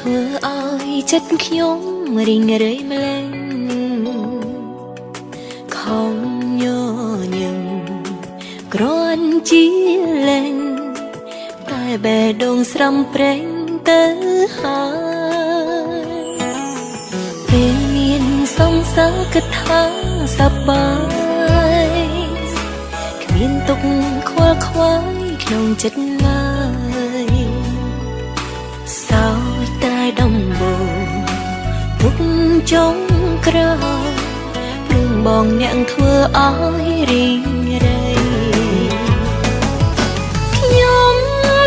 ធ្វើឲ្យចិត្តខ្ញុំរីងរៃម្លេងខំញញឹមគ្រាន់ជាលេងតែបេះដូងស្រំប្រេងទៅហើយពេលមានសង្សារគិតថាសប្បាយគ្មានទុកខ្វល់ខ្វាយក្នុងចិត្តឡើយសោយតែដំបូងទុកចុងក្រោយព្រមបងអ្នកធ្វើឲ្យរីងរៃខ្ញុំ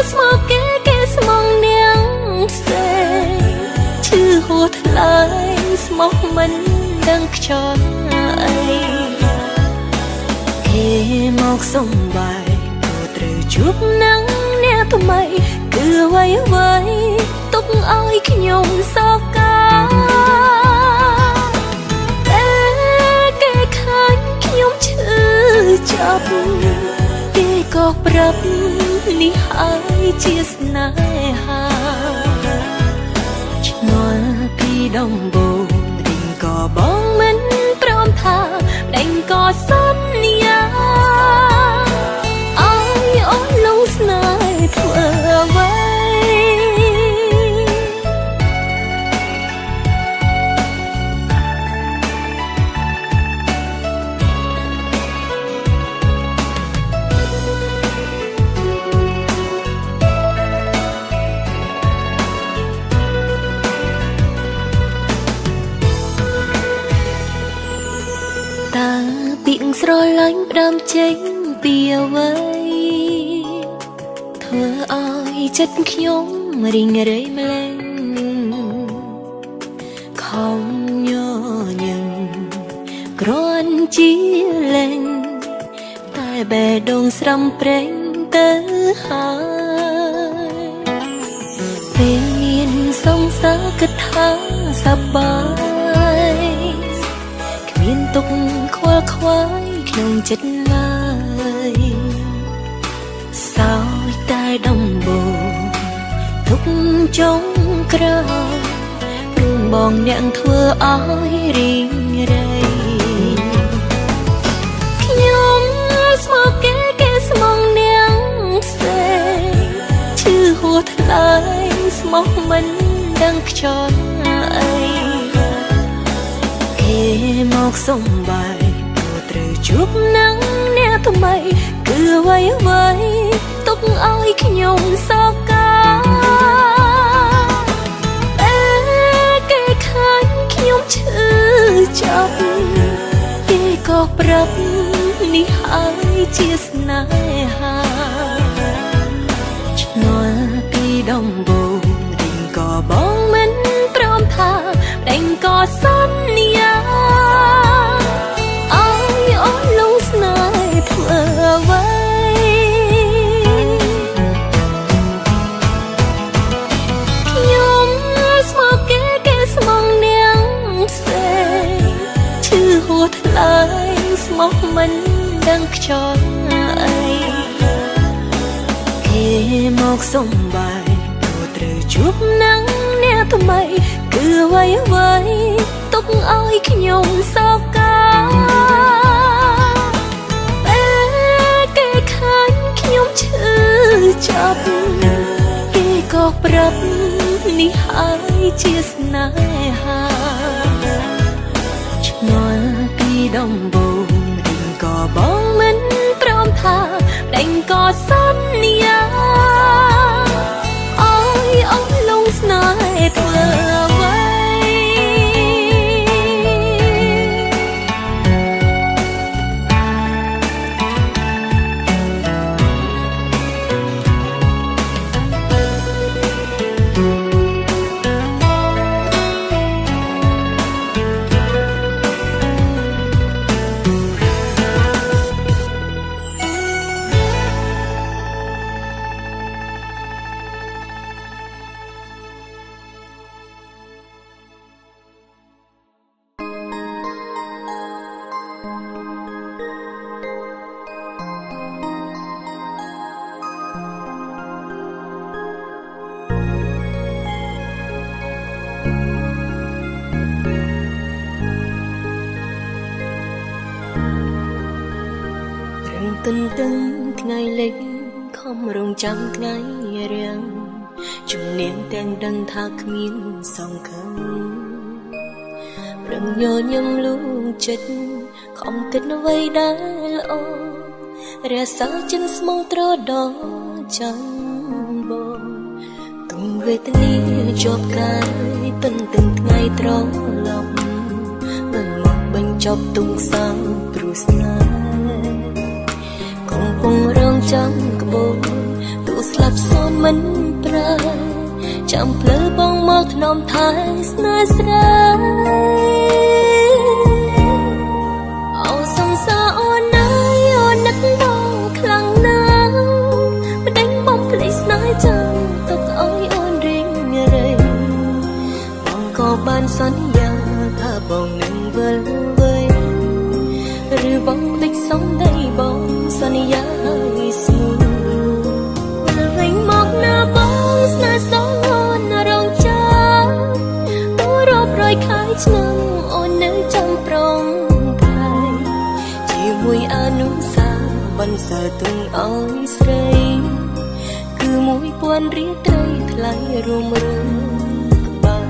ស្មោកគេស្មងនាងផ្សេងឈឺហួថ្លៃស្មោះមិនដឹងខ្យល់អីគេមកសុំបាយត្រូវជួបនឹងអ្នកថ្មីគឺអ្វីទុកឲ្យខ្ញុំសោកកាតែគេឃើញខ្ញុំឈឺចាប់គេក៏ប្រាប់នេះហើយជាស្នេហាឆ្ងល់ពីដំបូងរីងក៏បងមិនព្រមថាដេញក៏សន្យាឲ្យអូនលងស្នេហ៍ធ្វើអ្វីតាពីងស្រឡាញ់ផ្ដើមចេញពីអ្វីធ្វើឲ្យចិត្តខ្ញុំរីងរៃម្លេងខំញញឹមគ្រាន់ជាលេងតែបេះដូងស្រំប្រេងទៅហើយពេលមានសង្សារគិតថាសប្បាយមានទុកខ្វល់ខ្វាយក្នុងចិត្តឡើយសោយតែដំបូងទុកចុងក្រោយព្រមបងអ្នកធ្វើឲ្យរីងរៃខ្ញុំស្មោកគេស្មងនាងផ្សេងឈឺហួថ្លៃស្មោះមិនដឹងខ្យល់អីគេមកសុំបាយត្រូវជួបនឹងអ្នកថ្មីគឺអ្វីទុកឲ្យខ្ញុំសោកកាតែគេឃើញខ្ញុំឈឺចាប់គេក៏ប្រាប់នេះហើយជាស្នេហាឆ្ងល់ពីដំបូងរីងក៏បងមិនព្រមថាដេញក៏សន្យាឲ្យអូនលងស្នេហ៍ធ្វើអ្វីខ្ញុំស្មោកគេស្មងនាងផ្សេងឈឺហួថ្លៃស្មោះមិនដឹងខ្យល់អីគេមកសុំបាយត្រូវជួបនឹងអ្នកថ្មីគឺអ្វីទុកឲ្យខ្ញុំសោកកាតែគេឃើញខ្ញុំឈឺចាប់គេក៏ប្រាប់នេះហើយជាស្នេហាឆ្ងល់ពីដំបូងរីងក៏បងមិនព្រមថាដេញក៏សន្យាឲ្យអូនលងស្នេហ៍ធ្វើអ្វី ទន្ទឹងថ្ងៃលិចខំរងចាំថ្ងៃរាំងជំនាញទាំងដឹងថាគ្មានសង្ឃឹមប្រឹងញញឹមលូងចិត្តខំគិតអ្វីដែលល្អរសាចិនស្មងត្រដោចាំបងទុំវេទនាជាប់កាយទន្ទឹងថ្ងៃត្រឡប់មិនមកបញ្ចប់ទុំសាំងព្រោះស្នេហ៍កំពុងរងចាំក្បូរទូស្លាប់សូនមិនប្រើចាំភ្លើបងមកថ្នមថែស្នេហ៍ស្រាអូសង្សារអូនណាយអូននឹកបងខ្លាំងណាស់មិនដេញបំភ្លេចស្នេហ៍ចាំទុកឲ្យអូនរៀងរៃបងក៏បានសន្យាថាបងនឹងវិលវេឬបងភ្លេចសំដីបងសន្យាឲ្យស្ងួនវិលវិញមកណាបងស្នេហ៍សូនអូនរងចាំទូរាប់រយខែឆ្នាំអូននៅចាំប្រងជាមួយអនុសាបន្សើទុំឲ្យស្រីគឺ1000រៀលត្រីថ្លៃរួមរួមក្បាល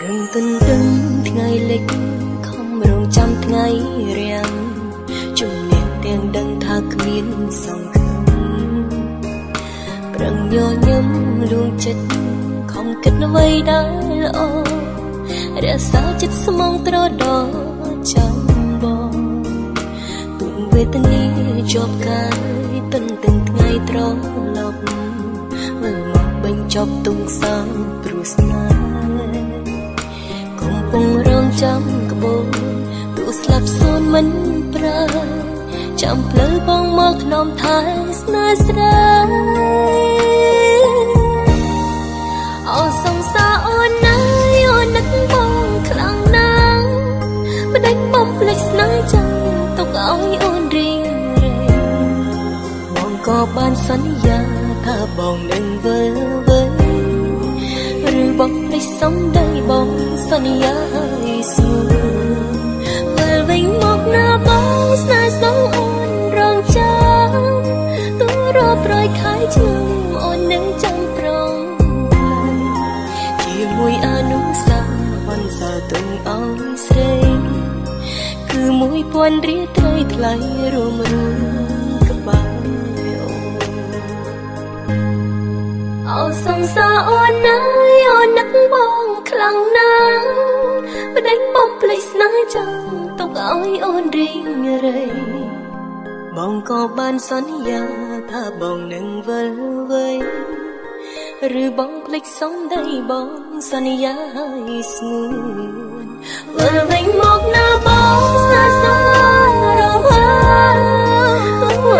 រឹងទន្ទឹងថ្ងៃលិចខំរងចាំថ្ងៃរាំងជំនាញទាំងដឹងថាគ្មានសង្ឃឹមប្រឹងញញឹមលួងចិត្តខំគិតអ្វីដែលល្អរក្សាចិត្តស្មងត្រដោចាំបងទុំវេទនាជាប់កាយទន្ទឹងថ្ងៃត្រឡប់វិលមកបញ្ចប់ទុំសាំងព្រោះស្នេហ៍កំពុងរងចាំក្បូរទូស្លាប់សូនមិនប្រើចាំភ្លើបងមកថ្នមថែស្នេហ៍ស្រាអូសង្សារអូនណាយអូននឹកបងខ្លាំងណាស់មិនដេញបំភ្លេចស្នេហ៍ចាំទុកឲ្យអូនរៀងរៃបងក៏បានសន្យាថាបងនឹងវិលវេឬបងភ្លេចសំដីបងសន្យាឲ្យស្ងួនវិលវិញមកណាបងស្នេហ៍សូនអូនរងចាំទូរាប់រយខែឆ្នាំអូននឹងចាំប្រងជាមួយអនុសាបន្សើទុំឲ្យស្រីគឺ1000រៀលត្រីថ្លៃរួមរួមក្បាលអូសង្សារអូនណាយអូននឹកបងខ្លាំងណាស់មិនដេញបំភ្លេចស្នេហ៍ចាំទុកឲ្យអូនរៀងរៃបងក៏បានសន្យាថាបងនឹងវិលវេឬបងភ្លេចសំដីបងសន្យាឲ្យស្ងួនវិលវិញមកណាបងស្នេហ៍សូនរងហើ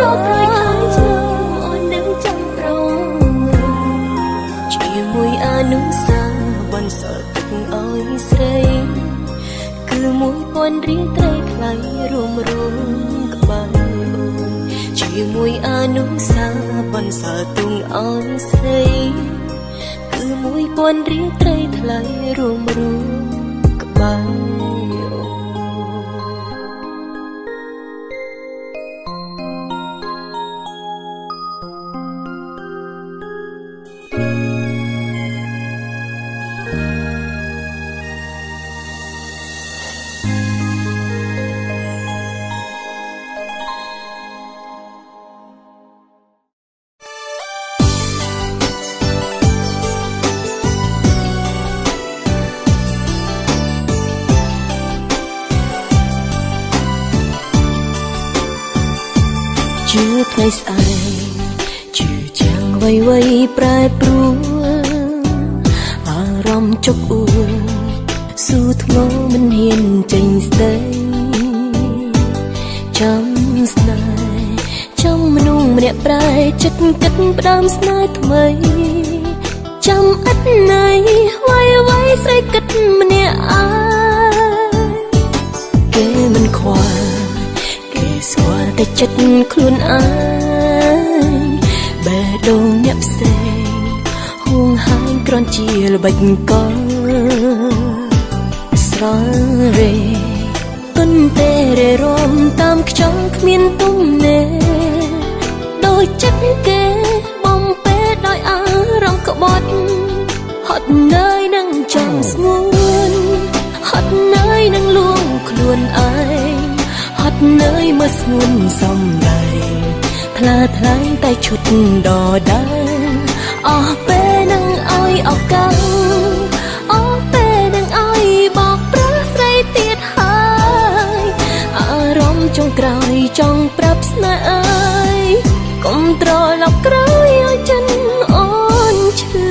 រាប់រយខែឆ្នាំអូននឹងចាំប្រងជាមួយអនុសាបន្សើទុកឲ្យស្រីគឺ1000រៀលត្រីថ្លៃរួមរួមក្បាលជាមួយអនុសាបន្សើទុកឲ្យស្រីគឺ1000រៀលត្រីថ្លៃរួមរួមក្បាលជឿថ្ងៃស្អែកជឿចាំងវៃប្រែប្រួលអារម្មណ៍ចុកអួលស៊ូធ្ងន់មិនហ៊ានចេញស្ដីចាំស្នេហ៍ចាំមនុស្សម្នាក់ប្រែចិត្តគិតផ្ដើមស្នេហ៍ថ្មី ចាំឥតណៃໄວស្រីគិតម្នាក់អាគេមិនខ្វល់គេស្គាល់តែចិត្តខ្លួនឯងបេះដូងអ្នកផ្សេងហួងហាញគ្រាន់ជាល្បិចកលស្ររេទុនទេរេរំតាមខ្យល់គ្មានទុំនេដោយចិត្តគេបំពេដោយអារម្មណ៍ក្បត់ហត់នឿយនឹងចង់ស្ងួនហត់នឿយនឹងលួងខ្លួនឯងហត់នឿយមើលស្ងួនសំដែងថ្លាថ្លែងតែឈុតដដែលអស់ពេលនឹងឲ្យឱកាសអស់ពេលនឹងឲ្យបោកប្រាស់ស្រីទៀតហើយអារម្មណ៍ចុងក្រោយចង់ប្រាប់ស្នេហ៍អើយកុំត្រឡប់ក្រោយឲ្យចិនអូនឈឺ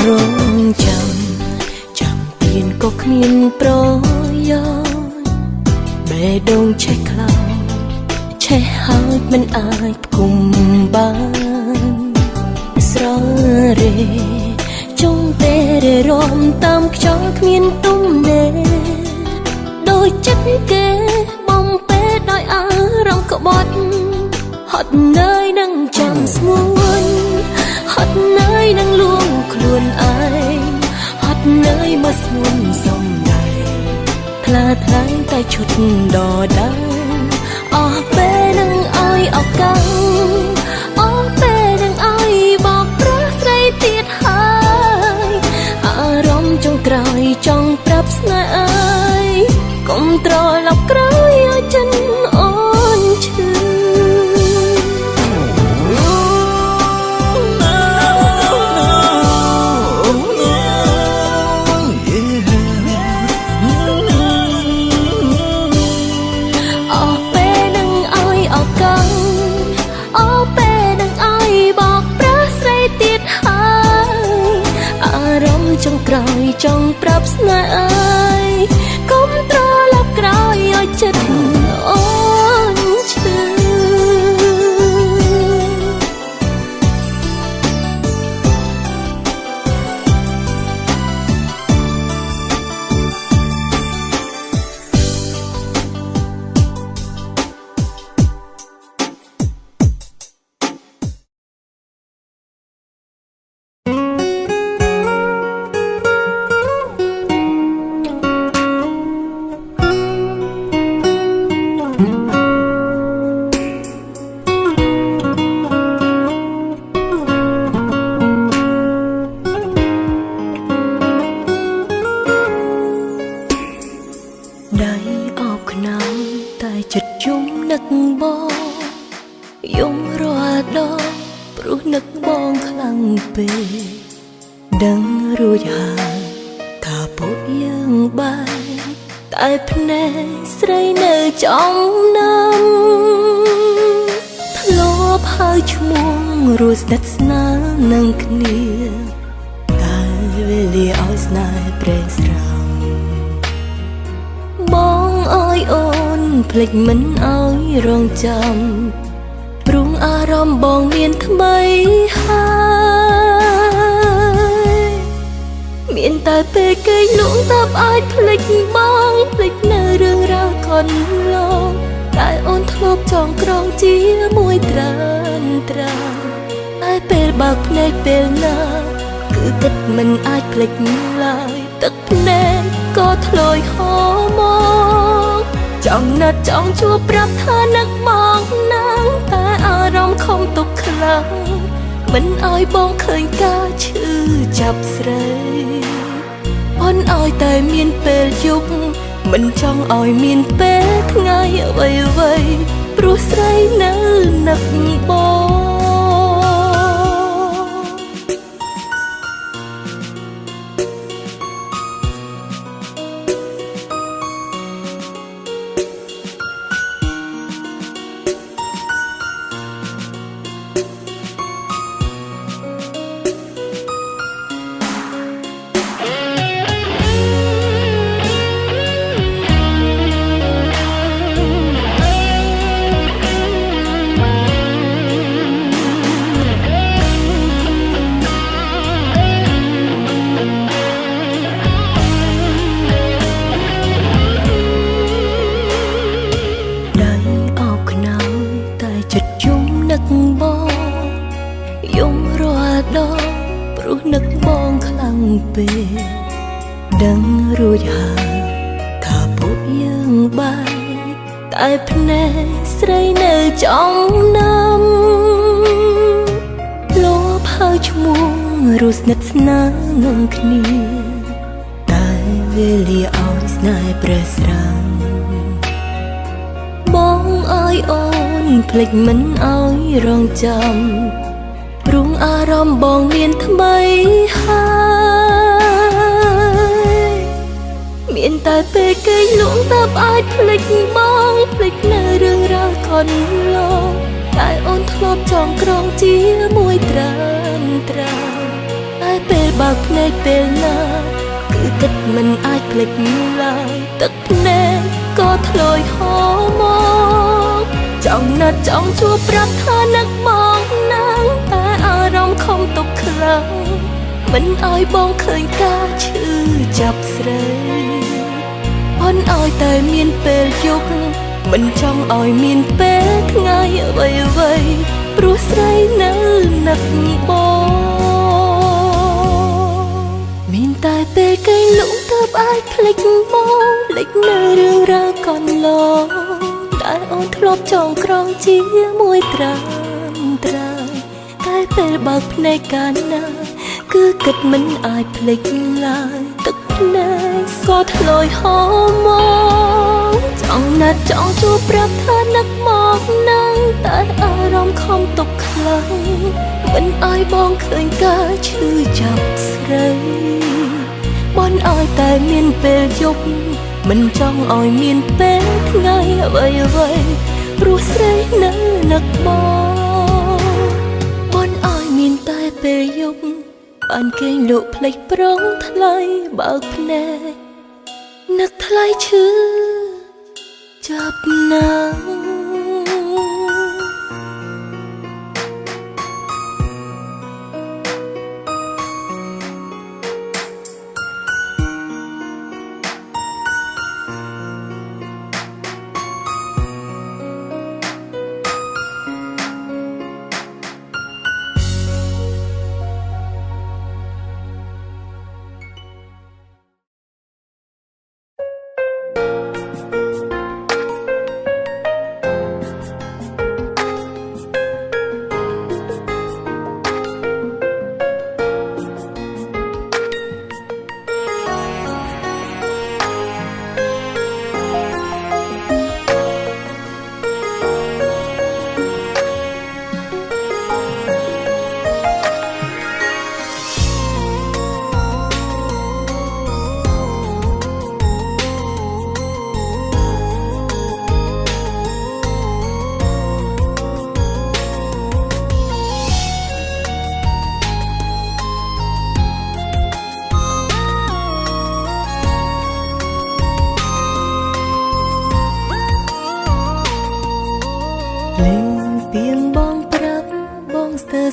រងចាំទៀនក៏គ្មានប្រយោជន៍បេះដូងឆេះខ្លោចឆេះហើយមិនអាចផ្គុំបានស្ររេចុងទេរេរំតាមខ្យល់គ្មានទុំនេដោយចិត្តគេបំពេដោយអារម្មណ៍ក្បត់ហត់នឿយនឹងចាំស្ងួនហត់នឿយនឹងលួងខ្លួនឯងហត់នឿយមើលស្ងួនសំដែងថ្លាថ្លែងតែឈុតដដែលអស់ពេលនឹងឲ្យឱកាសអស់ពេលនឹងឲ្យបោកប្រាស់ស្រីទៀតហើយអារម្មណ៍ចុងក្រោយចង់ប្រាប់ស្នេហ៍អើយកុំត្រឡប់ក្រោយឲ្យចិនអូនឈឺចុងក្រោយចង់ប្រាប់ស្នេហ៍អើយកុំត្រឡប់ក្រោយឲ្យចិត្តអូនឈឺចិត្តយំនឹកបងយំរាល់ដងព្រោះនឹកបងខ្លាំងពេកដឹងរួចហើយថាពុតយើងបានតែភ្នែកស្រីនៅចំណាំធ្លាប់ហើយឈ្មោះរស់ស្និទ្ធស្នាលនឹងគ្នាតែវេលាឲ្យស្នេហ៍ប្រេងស្រាំបងអើយអូនភ្លេចមិនអើយរងចាំព្រោះអារម្មណ៍បងមានថ្មីហើយមានតែពេលគេលងតើបអាចភ្លេចបងភ្លេចនៅរឿងរ៉ាវកន្លងតែអូនធ្លាប់ចងក្រងជាមួយត្រានត្រាតែពេលបើកភ្នែកពេលណាគឺគិតមិនអាចភ្លេចឡើយទឹកភ្នែកក៏ធ្លាយហូរមកចង់ណាត់ចង់ជួបប្រាប់ថានឹកមកណាងតែអារម្មណ៍ខំទុកខ្លាំងមិនឲ្យបងឃើញការឈឺចាប់ស្រីអូនឲ្យតែមានពេលយប់មិនចង់ឲ្យមានពេលថ្ងៃអ្វីព្រោះស្រីនៅនឹកបង ពេលដឹងរួចហើយថាពួកយើងបាយតែភ្នែកស្រីនៅចំណាំលោភហើយឈ្មោះរស់ស្និទ្ធស្នាលនឹងគ្នាតែវេលាឲ្យស្នេហ៍ប្រេះស្រាំបងឲ្យអូនភ្លេចមិនឲ្យរងចាំព្រងអារម្មណ៍បងមានថ្មីហើយមានតែពេលគេលងតើបអាចភ្លេចបងភ្លេចនៅរឿងរ៉ាវកន្លងតែអូនធ្លាប់ចងក្រងជាមួយត្រានត្រាតែពេលបើកភ្នែកពេលណាគឺគិតមិនអាចភ្លេចឡើយទឹកភ្នែកក៏ធ្លាយហូរមកចង់ណាត់ចង់ជួបប្រាប់ថានឹកបងណាស់តែអារម្មណ៍ខំទុកខ្លាំងមិនឲ្យបងឃើញការឈឺចាប់ស្រីអន់ឲ្យតែមានពេលយប់មិនចង់ឲ្យមានពេលថ្ងៃអ្វីព្រោះស្រីនៅនឹកបងមានតែពេលគេលងទើបអាចភ្លេចបងភ្លេចនៅរឿងរ៉ាវកន្លងតែអូនធ្លាប់ចងក្រងជាមួយត្រាំត្រាយតែពេលបើកភ្នែកកាលណាគឺគិតមិនអាចភ្លេចឡើយទឹកភ្នែកក៏ធ្លាយហូរមកចង់ណាត់ចង់ជួបប្រាប់ថានឹកមកណាស់តែអារម្មណ៍ខំទុកខ្លាំងមិនឲ្យបងឃើញការឈឺចាប់ស្រីបនឲ្យតែមានពេលយប់មិនចង់ឲ្យមានពេលថ្ងៃអ្វីព្រោះស្រីនៅនឹកបងបនឲ្យមានតែពេលយប់បានគេងលក់ភ្លេចប្រងថ្លៃបើកភ្នែកនឹកថ្លៃឈឺចាប់ណាស់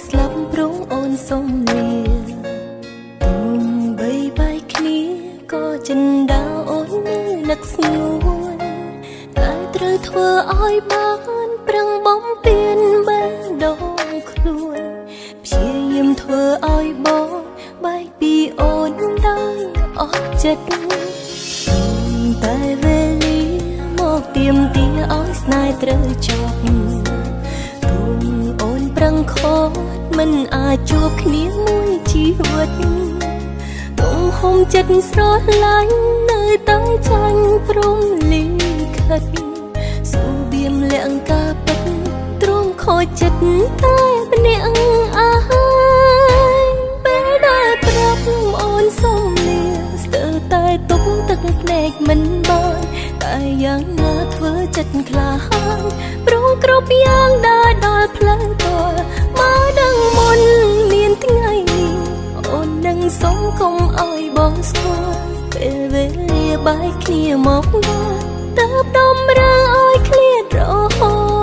ស្លាប់ព្រោះអូនសុំលាទុំបីបាយគ្នាក៏ចិនដាអូននៅនឹកស្ងួនតែត្រូវធ្វើឲ្យបានប្រឹងបំពេញបែរដងខ្លួនព្យាយាមធ្វើឲ្យបងបែកពីអូនដោយអត់ចិត្តតែវេលាមកទៀមទាឲ្យស្នេហ៍ត្រូវចប់ប្រឹងខកមិនអាចជួបគ្នាមួយជីវិតទំហំចិត្តស្រឡាញ់នៅតែចាញ់ព្រមលិខិតសូបៀមលក្ខការពិតទ្រង់ខូចចិត្តតែម្នាក់អាយពេលដែលប្រាប់អូនសុំលាស្ទើរតែទុកទឹកភ្នែកមិនបានតែយ៉ាងណាធ្វើចិត្តក្លាហានព្រមគ្រប់យ៉ាងដែលដល់ផ្លូវតរមកដឹងមុនមានថ្ងៃនេះអូននឹងសុំកុំឲ្យបងស្គាល់ពេលវេលាបែកគ្នាមកណាតើបដំរើឲ្យឃ្លាតរហូត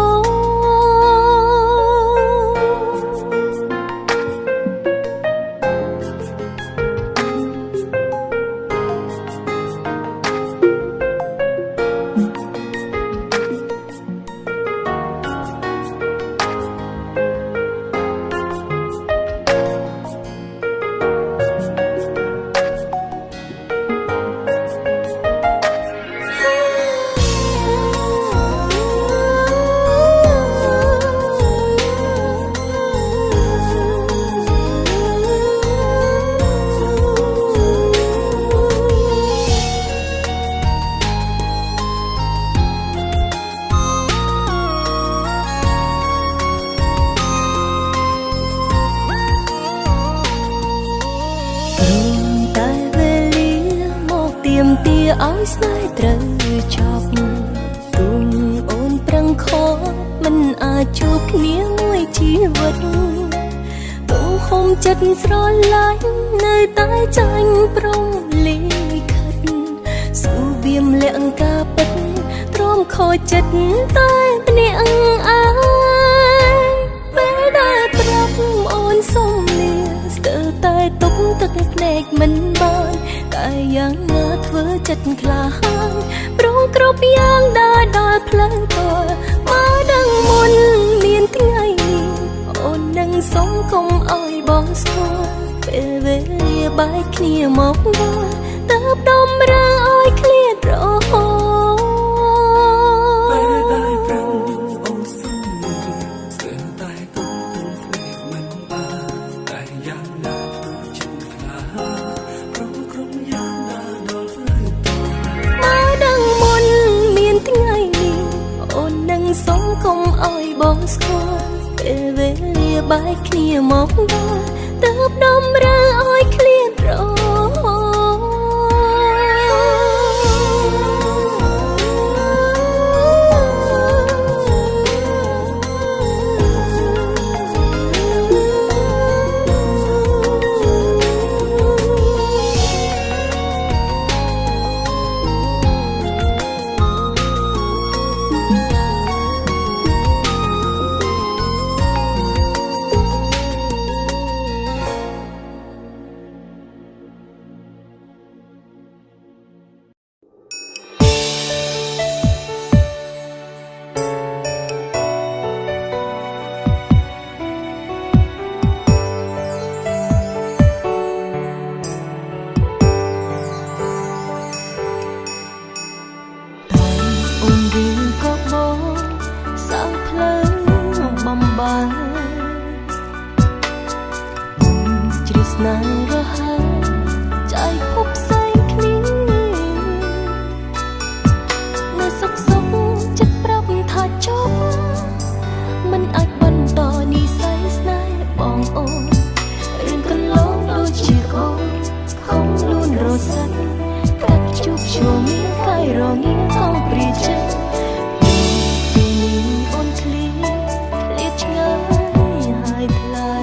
ស្នេហ៍ត្រូវចប់ទុំអូនប្រឹងខកមិនអាចជួបគ្នាមួយជីវិតទំហំចិត្តស្រឡាញ់នៅតែចាញ់ប្រងលិខិតស៊ូបៀមលាក់ការពិតទ្រាំខូចចិត្តតែម្នាក់អាយពេលដែលប្រាប់អូនសុំលាស្ទើរតែទុកទឹកភ្នែកមិនបានតែយ៉ាងណាធ្វើចិត្តក្លាហានព្រមគ្រប់យ៉ាងដែលដល់ផ្លូវតមកដឹងមុនមានថ្ងៃនេះអូននឹងសុំកុំឲ្យបងស្គាល់ពេលវេលាបែកគ្នាមកដល់តើបដំរើឲ្យឃ្លាតរហូតពេលដែលប្រឹងអូនសុំនេះស្ទើរតែទុំភ្នែកមិនបានតែយ៉ាងណាធ្វើចិត្តខ្លាព្រមគ្រប់យ៉ាងដែលដល់ផ្លូវតមកដឹងមុនមានថ្ងៃនេះអូននឹងសុំកុំឲ្យបងស្គាល់ពេលវេលាបែកគ្នាមកដល់តើបដំរើឲ្យឃ្លាតរហូតស្នេហ៍រហ័សចៃភពផ្សេងគ្នានៅសុខសុខចិត្តប្រាប់ថាចប់មិនអាចបន្តនិស្ស័យស្នេហ៍បងអូនរឿងកន្លងដូចជាកូនខំលួនរសិនកាត់ជួបជួមានកាយរងាខំព្រាចិត្តពេលនេះអូនឃ្លៀតឆ្ងាយហើយថ្លៃ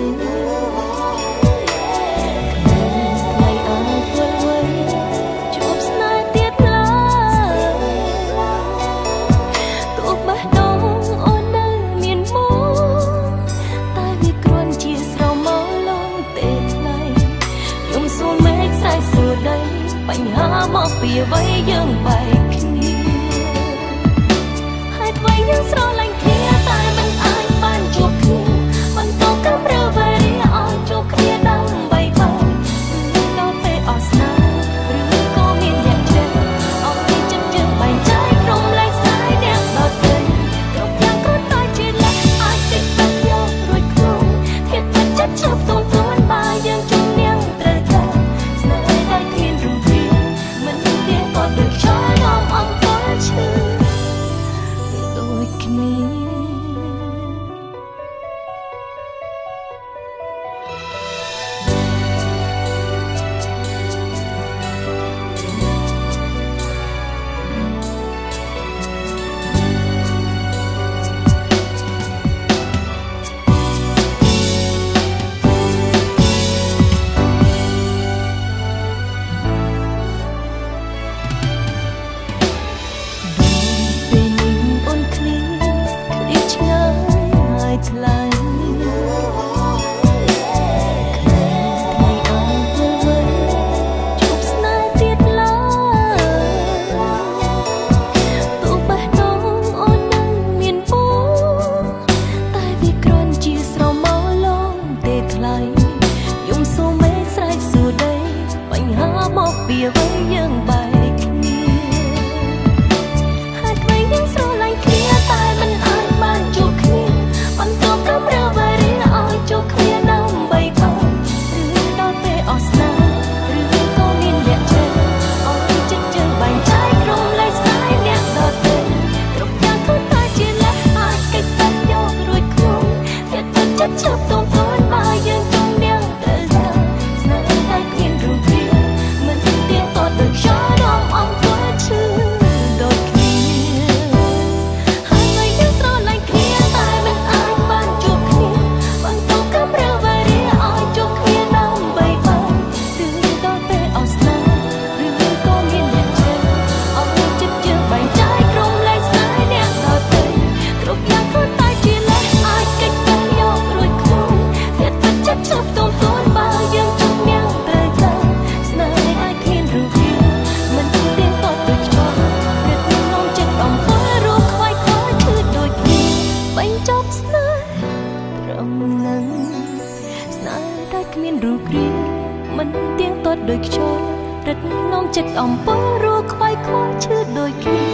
ដូចខ្យល់រត់នាំចិត្តអំពើរੂខ្វាយខ្វល់ឈឺដូចគ្នា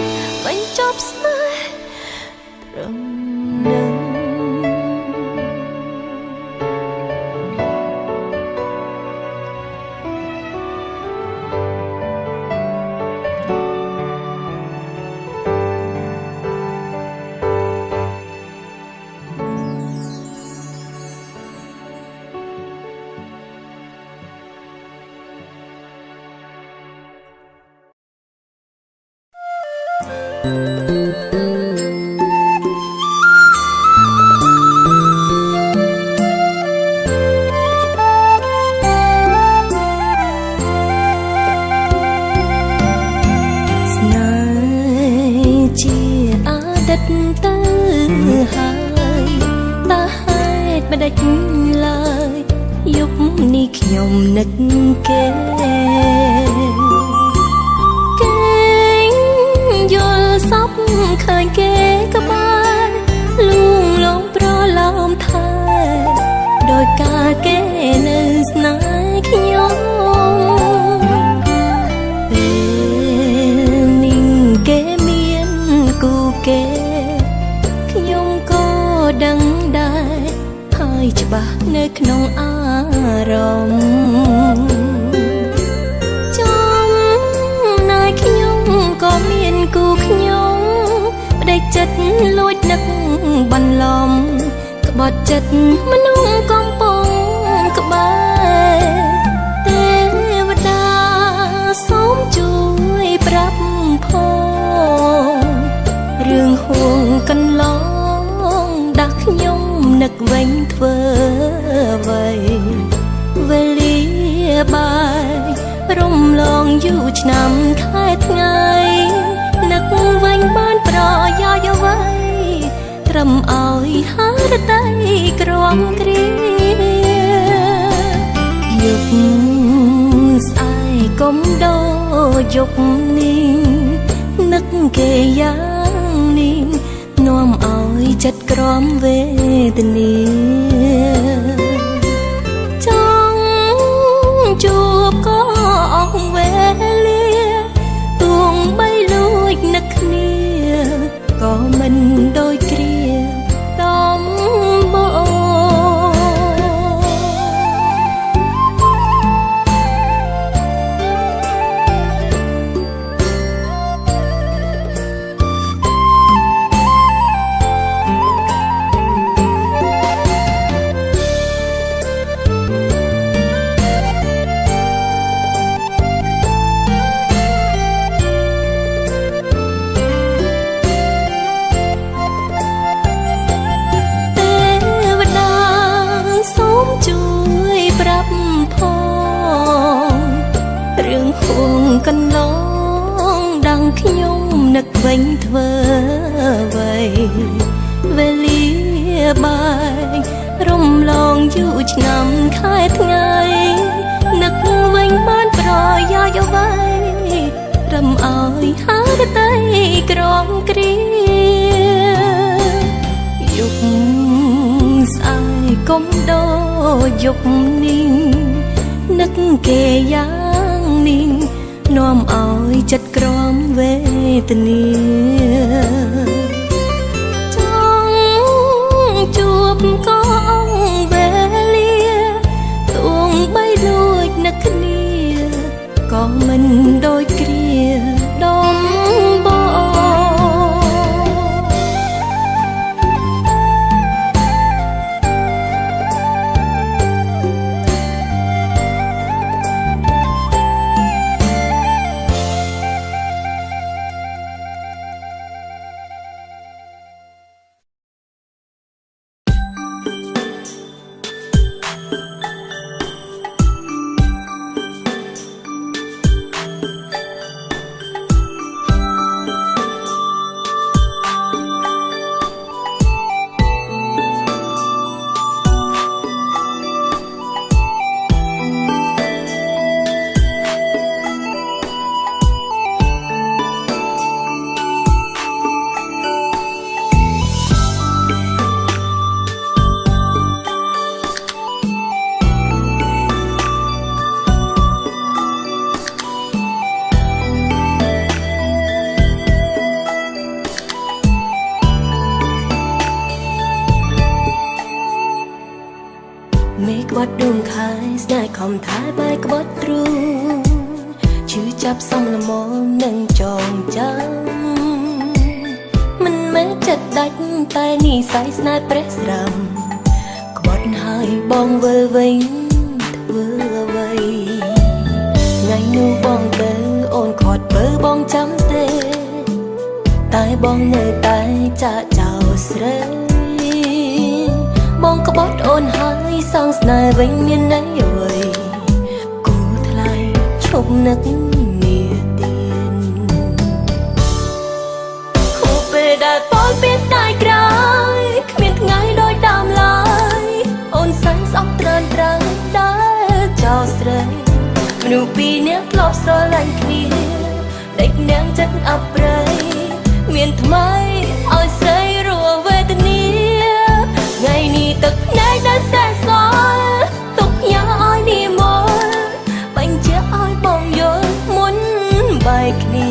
បញ្ចប់ស្នេហ៍ត្រឹមនឹង ខ្ញុំនឹកគេយល់សពឃើញគេក្បែរលួងលងប្រឡំថែដោយការគេនៅស្នេហ៍ខ្ញុំពេលនេះគេមានគូគេខ្ញុំក៏ដឹងដែរហើយច្បាស់នៅក្នុងអារម្មណ៍ចំណែកខ្ញុំក៏មានគូខ្ញុំផ្ដេកចិត្តលួចនឹកបន្លំក្បត់ចិត្តមនុស្សកំពុងក្បែរទេវតាសូមជួយប្រាប់ផងរឿងហួងកន្លងដាស់ខ្ញុំនឹកវិញធ្វើអ្វីវេលាបាយរំលងយូរឆ្នាំខែថ្ងៃនឹកវិញបានប្រយោជន៍អ្វីត្រឹមឲ្យហារតីក្រំគ្រាយុគស្អែកកុំដោយុគនេះនឹកគេយ៉ាងនេះនាំឲ្យចិត្តក្រំវេទនាចង់ជួបក៏អស់វេលាទួងបីលួចនឹកគ្នាក៏មិនដូចគ្រាដំបូង កន្លងដងខ្ញុំនឹកវិញធ្វើអ្វីវេលាបាយរំលងយូរឆ្នាំខែថ្ងៃនឹកវិញបានប្រយោជន៍អ្វីត្រឹមឲ្យហារតីក្រំគ្រាយុគស្អែកកុំដោយុគនេះនឹកគេយ៉ាងនេះនាំឲ្យចិត្តក្រំវេទនាចង់ជួបក៏អស់វេលាទួងបីលួចនឹកគ្នាក៏មិនដូចគ្រាដំបូង អ ត់ដួងខែស្នេហ៍ខំថែបែកក្បត់ទ្រូងឈឺចាប់សំលមមនឹងចងចាំមិនមែនចិត្តដាច់តែនិស័យស្នេហ៍ព្រះស្រាំក្បត់ហើយបងវិលវិញធ្វើអ្វីថ្ងៃនោះបងទៅអូនខាត់បើបងចាំទេតែបងនៅតែចាក់ចោលស្រីបងក្បត់អូនហើយសងស្នេហ៍វិញមានន័យអ្វីគូថ្លៃឈប់នឹកនាទៀនគូពេលដែលបងពេលស្ដាយក្រោយគ្មានថ្ងៃដូចដើមឡើយអូនសែនស្អប់ត្រើនត្រើយដើរចោលស្រីមនុស្សពីរនាក់ធ្លាប់ស្រឡាញ់គ្នាដេកនាងចិត្តអប្រៃមានថ្មីឲ្យស្រីរស់វេទនាថ្ងៃនេះទឹកភ្នែកដែលសែនសល់ទុកញ៉ាឲ្យនេះមកបញ្ជាក់ឲ្យបងយល់មុនបែកគ្នា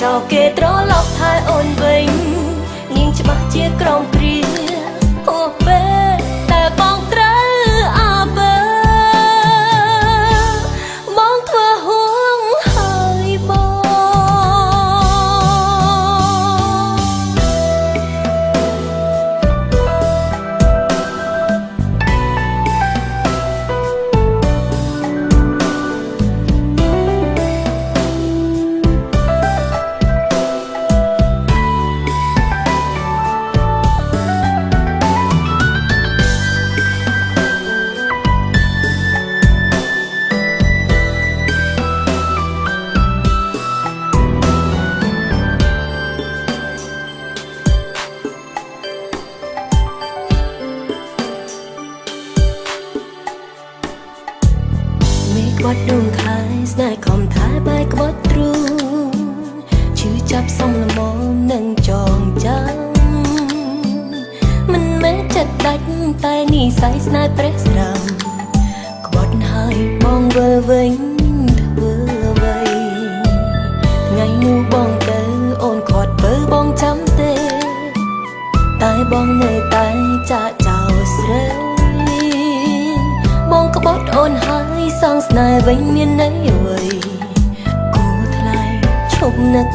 ចោលគេត្រឡប់ថែអូនវិញនាងច្បាស់ជាក្រំព្រាអូពេលតែបងត្រូវអាបើបងធ្វើហួងហើយបងក្បត់ដួងខែស្នេហ៍ខំថែបែកក្បត់ទ្រូងឈឺចាប់សំលមមនឹងចងចាំមិនមែនចិត្តដាច់តែនិស័យស្នេហ៍ព្រះស្រាំក្បត់ហើយបងវិលវិញធ្វើអ្វីថ្ងៃនោះបងទៅអូនខាត់បើបងចាំទេតែបងនៅតែចាក់ចោលស្រីបងក្បត់អូនហើយសងស្នេហ៍វិញមានន័យអ្វីគូថ្លៃឈប់នឹក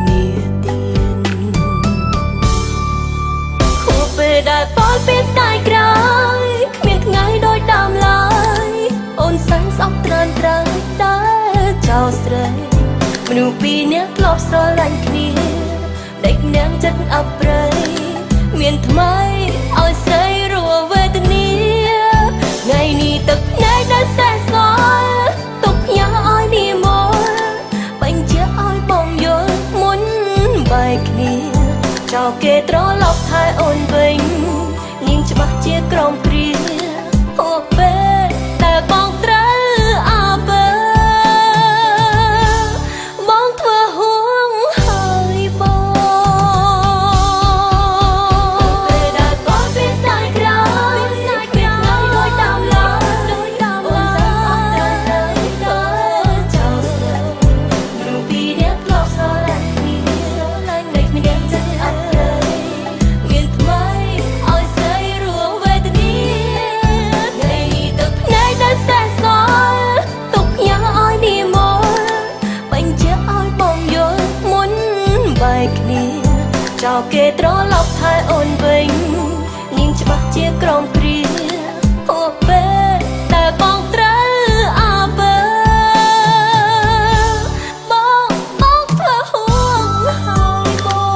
នាទៀនគូពេលដែលបងពេលស្ដាយក្រោយគ្មានថ្ងៃដូចដើមឡើយអូនសែនស្អប់ត្រើនត្រើយដើរចោលស្រីមនុស្សពីរនាក់ធ្លាប់ស្រឡាញ់គ្នាដេកនាងចិត្តអប្រៃមានថ្មីឲ្យស្រីរស់វេទនាថ្ងៃនេះទឹកភ្នែកដែលសែនសល់ទុកញ៉ាឲ្យនេះមកបញ្ជាក់ឲ្យបងយល់មុនបែកគ្នាចោលគេត្រឡប់ថែអូនវិញនាងច្បាស់ជាក្រំព្រាអូពេលតែបងត្រូវអាបើបងធ្វើហួងហើយបងពេលដែលបងពេលស្ដាយក្រោយដូចដើមឡើយអូនសែនស្អប់ត្រើយដើរចោលស្រីមនុស្សពីរនាក់ធ្លាប់ស្រឡាញ់គ្នាដេកមានចិត្តអប្រៃមានថ្មីឲ្យស្រីរស់វេទនាថ្ងៃនេះទឹកភ្នែកដែលសែនសល់ទុកញ៉ាឲ្យនេះមកបញ្ជាក់ឲ្យបងយល់មុនបែកគ្នាចោលគេត្រឡប់ថែអូនវិញនាងច្បាស់ជាក្រំព្រាអូពេលតែបងត្រូវអាបើបងធ្វើហួងហើយបង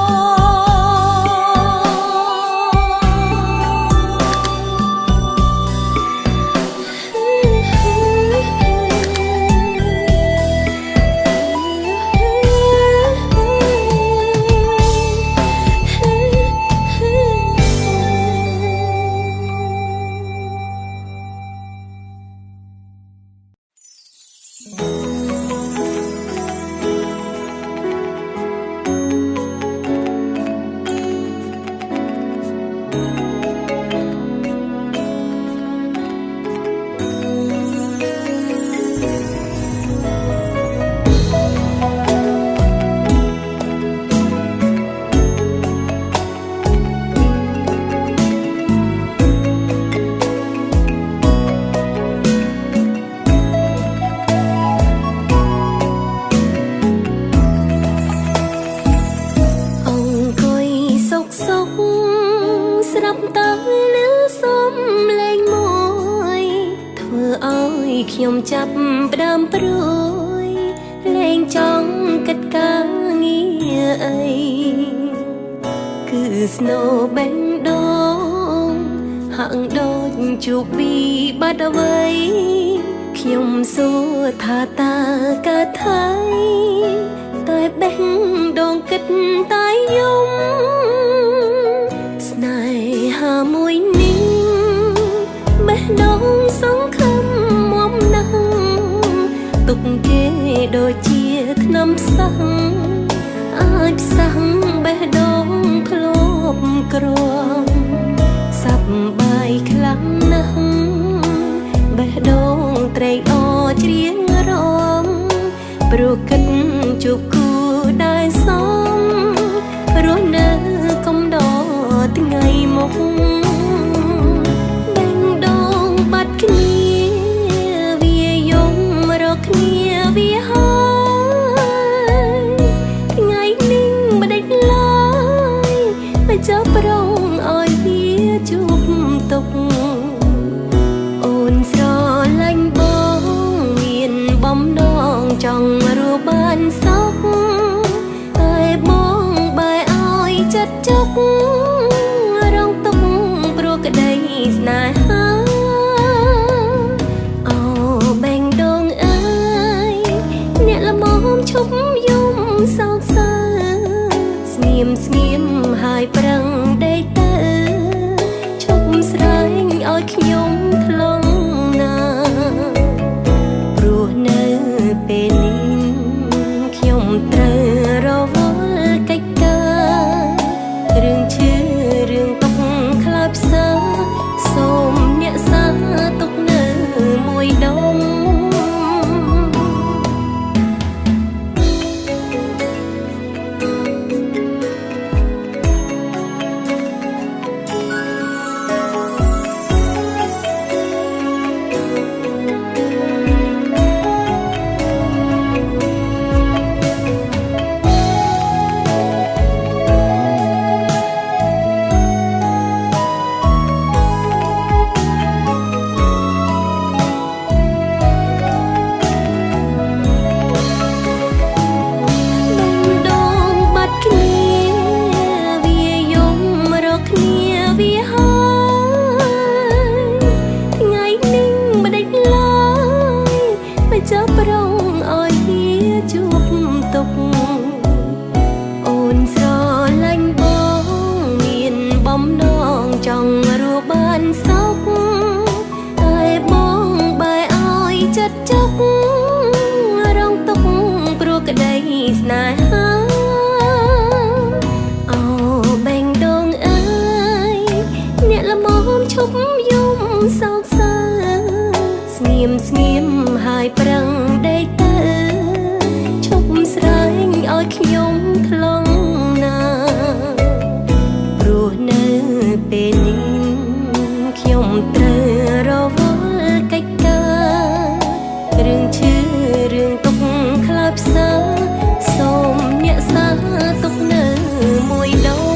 ស្រាប់តើលឺសំឡេងមួយធ្វើឲ្យខ្ញុំចាប់ផ្ដើមព្រួយលែងចង់គិតការងារអីគឺស្នូបេងដូងហាក់ដូចជួបពីបាត់អ្វីខ្ញុំសួរថាតើកើតថៃតែបេះដូងគិតតែយំស្នេហាមួយនេះបេះដូងសង្ឃឹមមុំណាស់ទុកគេដូចជាថ្នាំផ្សះអាចផ្សះបេះដូងធ្លាប់ក្រំសប្បាយខ្លាំងណាស់បេះដូងត្រេកអរច្រៀងរំព្រោះគិតជួបគូដែលសមរស់នៅកំដរថ្ងៃមុខបេះដូងបាត់គ្នាវាយំរកគ្នាវាហើយថ្ងៃនេះមិនដេចឡើយតែចាប់ប្រងឲ្យវាជួបទុកអូនស្រឡាញ់បងមានបំណងចង់រស់បានសុខតែបងបែរឲ្យចិត្តចុករងទុកព្រោះក្តីស្នេហាអូបេងដូងអើយអ្នកល្មមឈប់យំសោកសៅស្ងៀមស្ងៀមហើយប្រឹងដេកទៅឈប់ស្រែងឲ្យខ្ញុំថ្លង់ណាព្រោះនៅពេលនេះខ្ញុំត្រូវរវល់កិច្ចការរឿងឈឺរឿងទុកខ្លោចផ្សាសូមអ្នកសាទុកនៅមួយដុំចាប់ប្រងឲ្យវាជួបទុកអូនស្រឡាញ់បងមានបំណងចង់រស់បានសុខតែបងបែរឲ្យចិត្តចុករងទុកព្រោះក្តីស្នេហាអូបេងដូងអើយអ្នកល្មមឈប់យំសោកសៅស្ងៀមស្ងៀមហើយប្រឹងដេកទៅឈប់ស្រែងឲ្យខ្ញុំថ្លង់ណាព្រោះនៅពេលនេះខ្ញុំត្រូវរវល់កិច្ចការរឿងឈឺរឿងទុកខ្លោចផ្សាសូមអ្នកសាទុកនៅមួយដុំ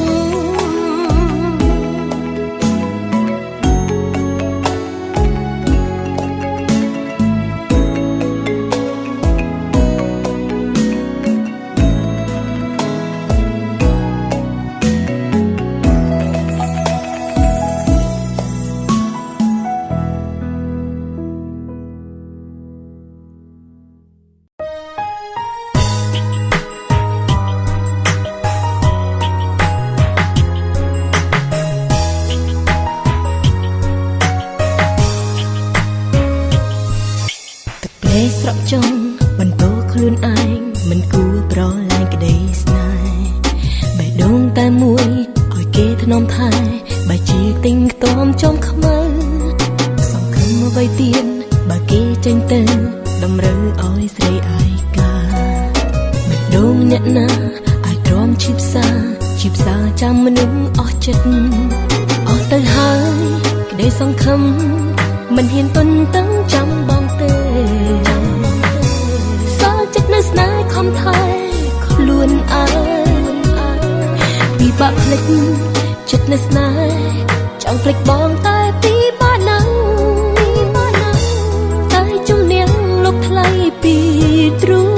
ស្រក់ចង់បន្តខ្លួនឯងមិនគួរប្រឡែងក្តីស្នេហ៍បេះដូងតែមួយឲ្យគេថ្នមថែបែរជាទិញខ្ទាំចំខ្មៅសង្ឃឹមអ្វីទៀតបើគេចេញទៅតម្រូវឲ្យស្រីឯកាបេះដូងអ្នកណាឲ្យទ្រាំឈីផ្សាចាំមនុស្សអស់ចិត្តអស់ទៅហើយក្តីសង្ឃឹមមិនហ៊ានទន់តឹងចាំបងទេសល់ចិត្តនៅស្នេហ៍ខំថែខ្លួនឯងពិបាកភ្លេច ចិត្តនៅស្នេហ៍ចង់ភ្លេចបងតែពីបាណាំងតែជំនាញលុបថ្លៃពីទ្រូង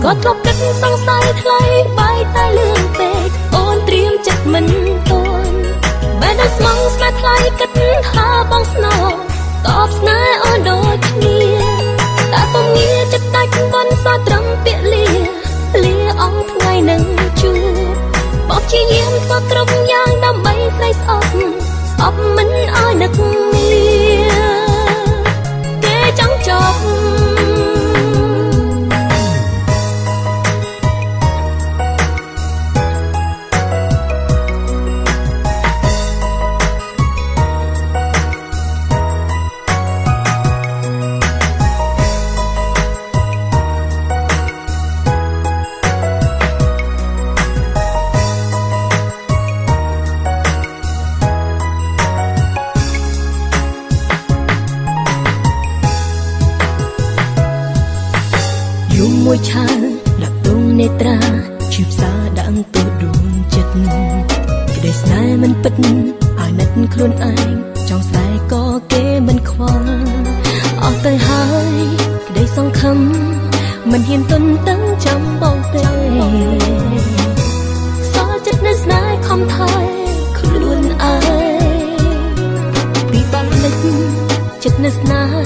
ក៏ធ្លាប់គិតសង្ស័យថ្លៃបាយតែលឿនពេកអូនត្រៀមចិត្តមិនទាន់បែរដល់ស្មងស្នេហ៍ថ្លៃគិតថាបងស្នើតបស្នេហ៍អូនដូចគ្នាតែពុំងាចិត្តដាច់បន់សោះត្រឹមពាក្យលាអង្គថ្ងៃនឹងជួបបបជាយាមធ្វើគ្រប់យ៉ាងដើម្បីស្រីស្អប់មិនឲ្យនឹកងារគេចង់ចប់មួយឆាដាក់ទងនេត្រាជាផ្សារដាក់ទៅដួងចិត្តក្តីស្នេហ៍មិនពិតអាណិតខ្លួនឯងចង់ស្ដាយក៏គេមិនខ្វល់អស់ទៅហើយក្តីសង្ឃឹមមិនហ៊ានទន់តឹងចាំបងទេសល់ចិត្តនៅស្នេហ៍ខំថែខ្លួនឯងពីបាត់ភ្លេចចិត្តនៅស្នេហ៍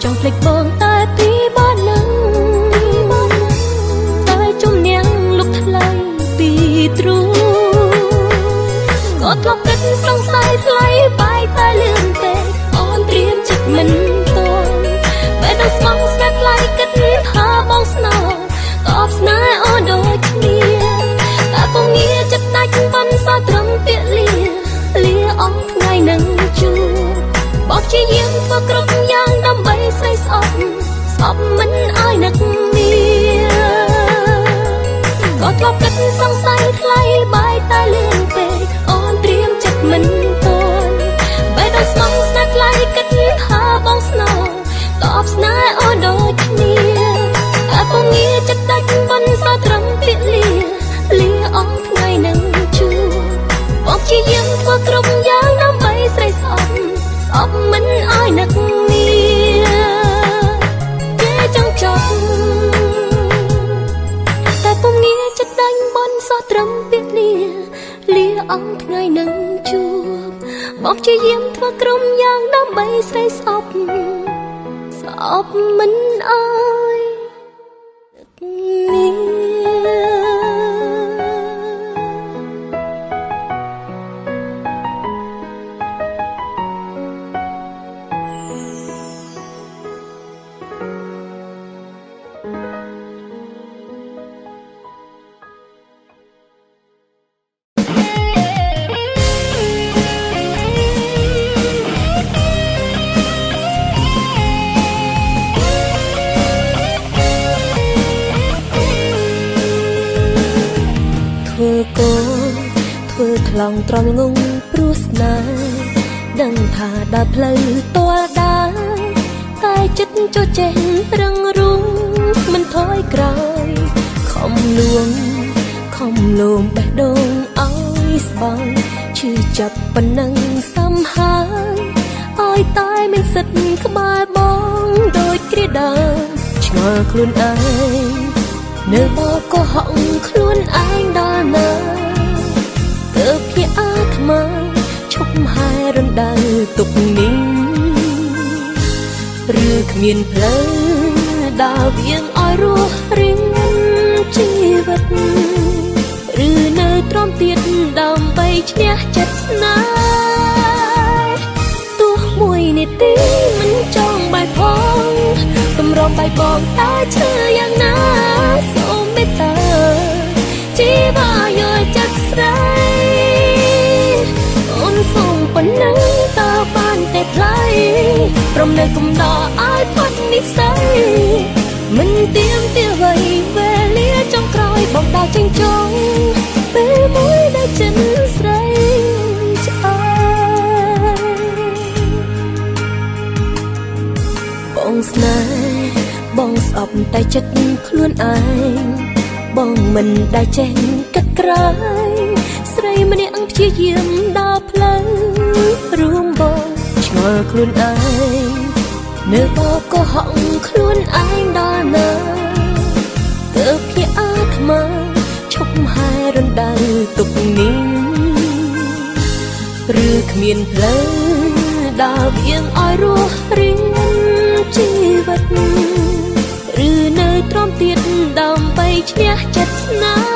ចង់ភ្លេចបងតែពីបាត់នឹងទ្រូងក៏ធ្លាប់គិតសង្ស័យថ្លៃបាយតែលឿនពេកអូនត្រៀមចិត្តមិនទាន់បែរដល់ស្មងស្នេហ៍ថ្លៃគិតថាបងស្នើតបស្នេហ៍អូនដូចគ្នាតែពុំងាចិត្តដាច់បន់សោះត្រឹមពាក្យលាអង្គថ្ងៃនឹងជួបបបជាយាមធ្វើគ្រប់យ៉ាងដើម្បីស្រីស្អប់មិនឲ្យនឹកងារក៏ធ្លាប់គិតសង្ស័យថ្លៃបាយតែលឿនពេកអូនត្រៀមចិត្តមិនទាន់បែរដល់ស្មងស្នេហ៍ថ្លៃគិតថាបងស្នើតបស្នេហ៍អូនដូចគ្នាតែពុំងាចិត្តដាច់បន់សោះត្រឹមពាក្យលាអង្គថ្ងៃនឹងជួបបងជាយាមធ្វើគ្រប់យ៉ាងដើម្បីស្រីស្អប់មិនឲ្យនឹកងារគេចង់ចប់ពុំងាចិត្តដាច់បន់សោះត្រឹមពាក្យលាអង្គថ្ងៃនឹងជួបបងជាយាមធ្វើគ្រប់យ៉ាងដើម្បីស្រីស្អប់មិនអើយនឹកងារធ្វើខ្លាំងត្រង់ងងព្រោះស្នេហ៍ដឹងថាដើរផ្លូវទាល់ដើរតែចិត្តចូលចេះរឹងរូងមិនថយក្រោយខំលួងបេះដូងឲ្យស្បើយឈឺចាប់ប៉ុណ្ណឹងសំហើយឲ្យតែមានសិទ្ធក្បែរបងដូចគ្រាដើមឆ្ងល់ខ្លួនឯងនៅបោកុហកខ្លួនឯងដល់ណាទើបជាអាត្មាឈប់ហើយរំដៅទុកនេះឬគ្មានផ្លូវដើរវៀងឲ្យរស់រៀងជីវិតឬនៅទ្រាំទៀតដើម្បីឈ្នះចិត្តស្នេហ៍ទោះមួយនាទីមិនចង់បាយផងកម្របាយបងតើឈឺយ៉ាងណាសូមមេត្តាជីវាយល់ចិត្តស្រីអូនសូមប៉ុណ្ណឹងតើបានតែថ្លៃព្រមនៅកំដរឲ្យផុតនិស្ស័យមិនទៀមទាវ័យវេលាចុងក្រោយបងដើរចេញចុងពេលមួយដែលចិត្តស្រីឆ្អើបងស្នេហ៍បងស្អប់តែចិត្តខ្លួនឯងបងមិនដែលចេះគិតក្រែងស្ ស្រីម្នាក់ព្យាយាមដើរផ្លូវរួមបងឆ្ងល់ខ្លួនឯងនៅបបក៏ហក់ខ្លួនឯងដល់ណាទើបភ្ញាក់អាត្មាឈប់ហែរំដៅទុកនេះឬគ្មានផ្លូវដើរវាងឲ្យរស់រៀងជីវិតឬនៅទ្រាំទៀតដើម្បីឈ្នះចិត្តស្នេហ៍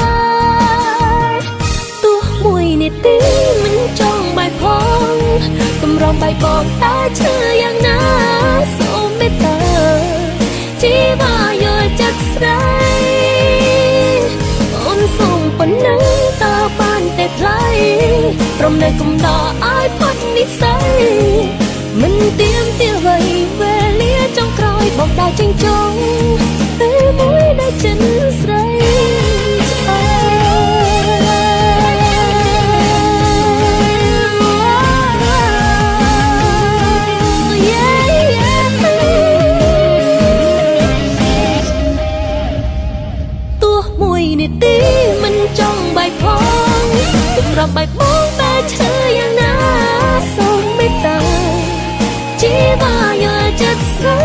ទោះមួយនាទីមិនចង់បាយផងកម្រងបាយបងតែឈឺយ៉ាងណាសូមមេត្តាជីវាយល់ចិត្តស្រីអូនសូមប៉ុណ្ណឹងតើបានតែថ្លៃព្រមនៅកំដរឲ្យផុតនិស្ស័យមិនទៀមទាវ័យវេលាចុងក្រោយបងដើរចេញចុងពេលមួយដែលចិនស្រីទោះមួយនាទីមិនចង់បាយផងសម្រាប់បាយបងតែឈឺយ៉ាងណាសូមមេត្តាជីវាយល់ចិត្តស្រី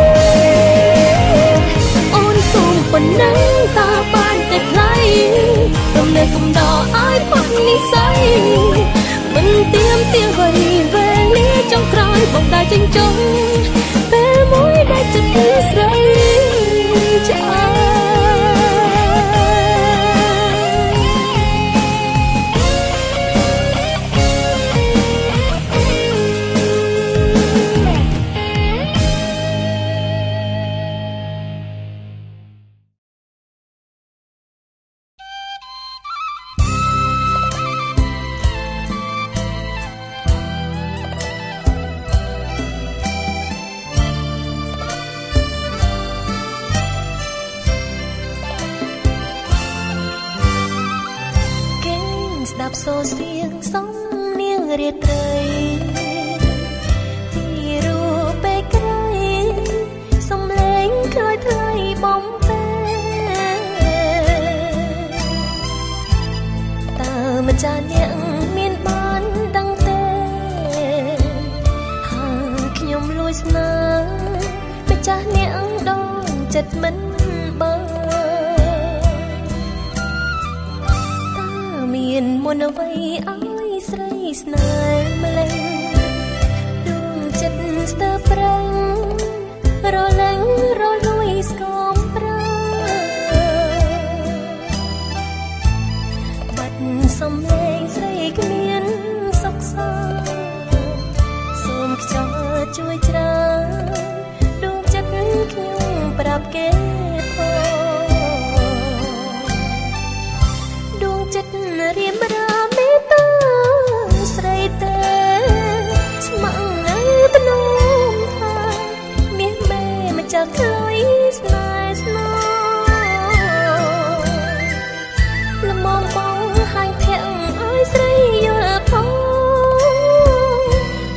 អូនសូមប៉ុណ្ណឹងតើបានតែថ្លៃរំលែកកំដរឲ្យផុតនិស្ស័យមិនទៀមទាវ័យវេលាចុងក្រោយបងដើរចេញចុងពេលមួយដែលចិត្តស្រីចាស្ដាប់សូរសៀងសំនៀងរាត្រីពីរូបពេលក្រៃសំឡេងខ្លយថ្លៃបំពេលតើម្ចាស់អ្នកមានបានដឹងទេហើយខ្ញុំលួចស្នេហ៍ម្ចាស់អ្នកដងចិត្តមិនបើមានមុនអ្វីឲ្យស្រីស្នេហ៍ម្លេះដួងចិត្តស្ទើរប្រឹងរលែងរលួយស្គមប្រាបាត់សំឡេងស្រីគ្មានសុខសាន្តសូមខ្យល់ជួយច្រានដួងចិត្តខ្ញុំប្រាប់គេចិត្តរៀមរាមេត្តាស្រីទេស្ម័គ្រនៅភ្នំថាមានមេម្ចាស់ខ្លុយស្នេហ៍ស្នើល្មមបងហាញ់ធាក់ឲ្យស្រីយល់ផង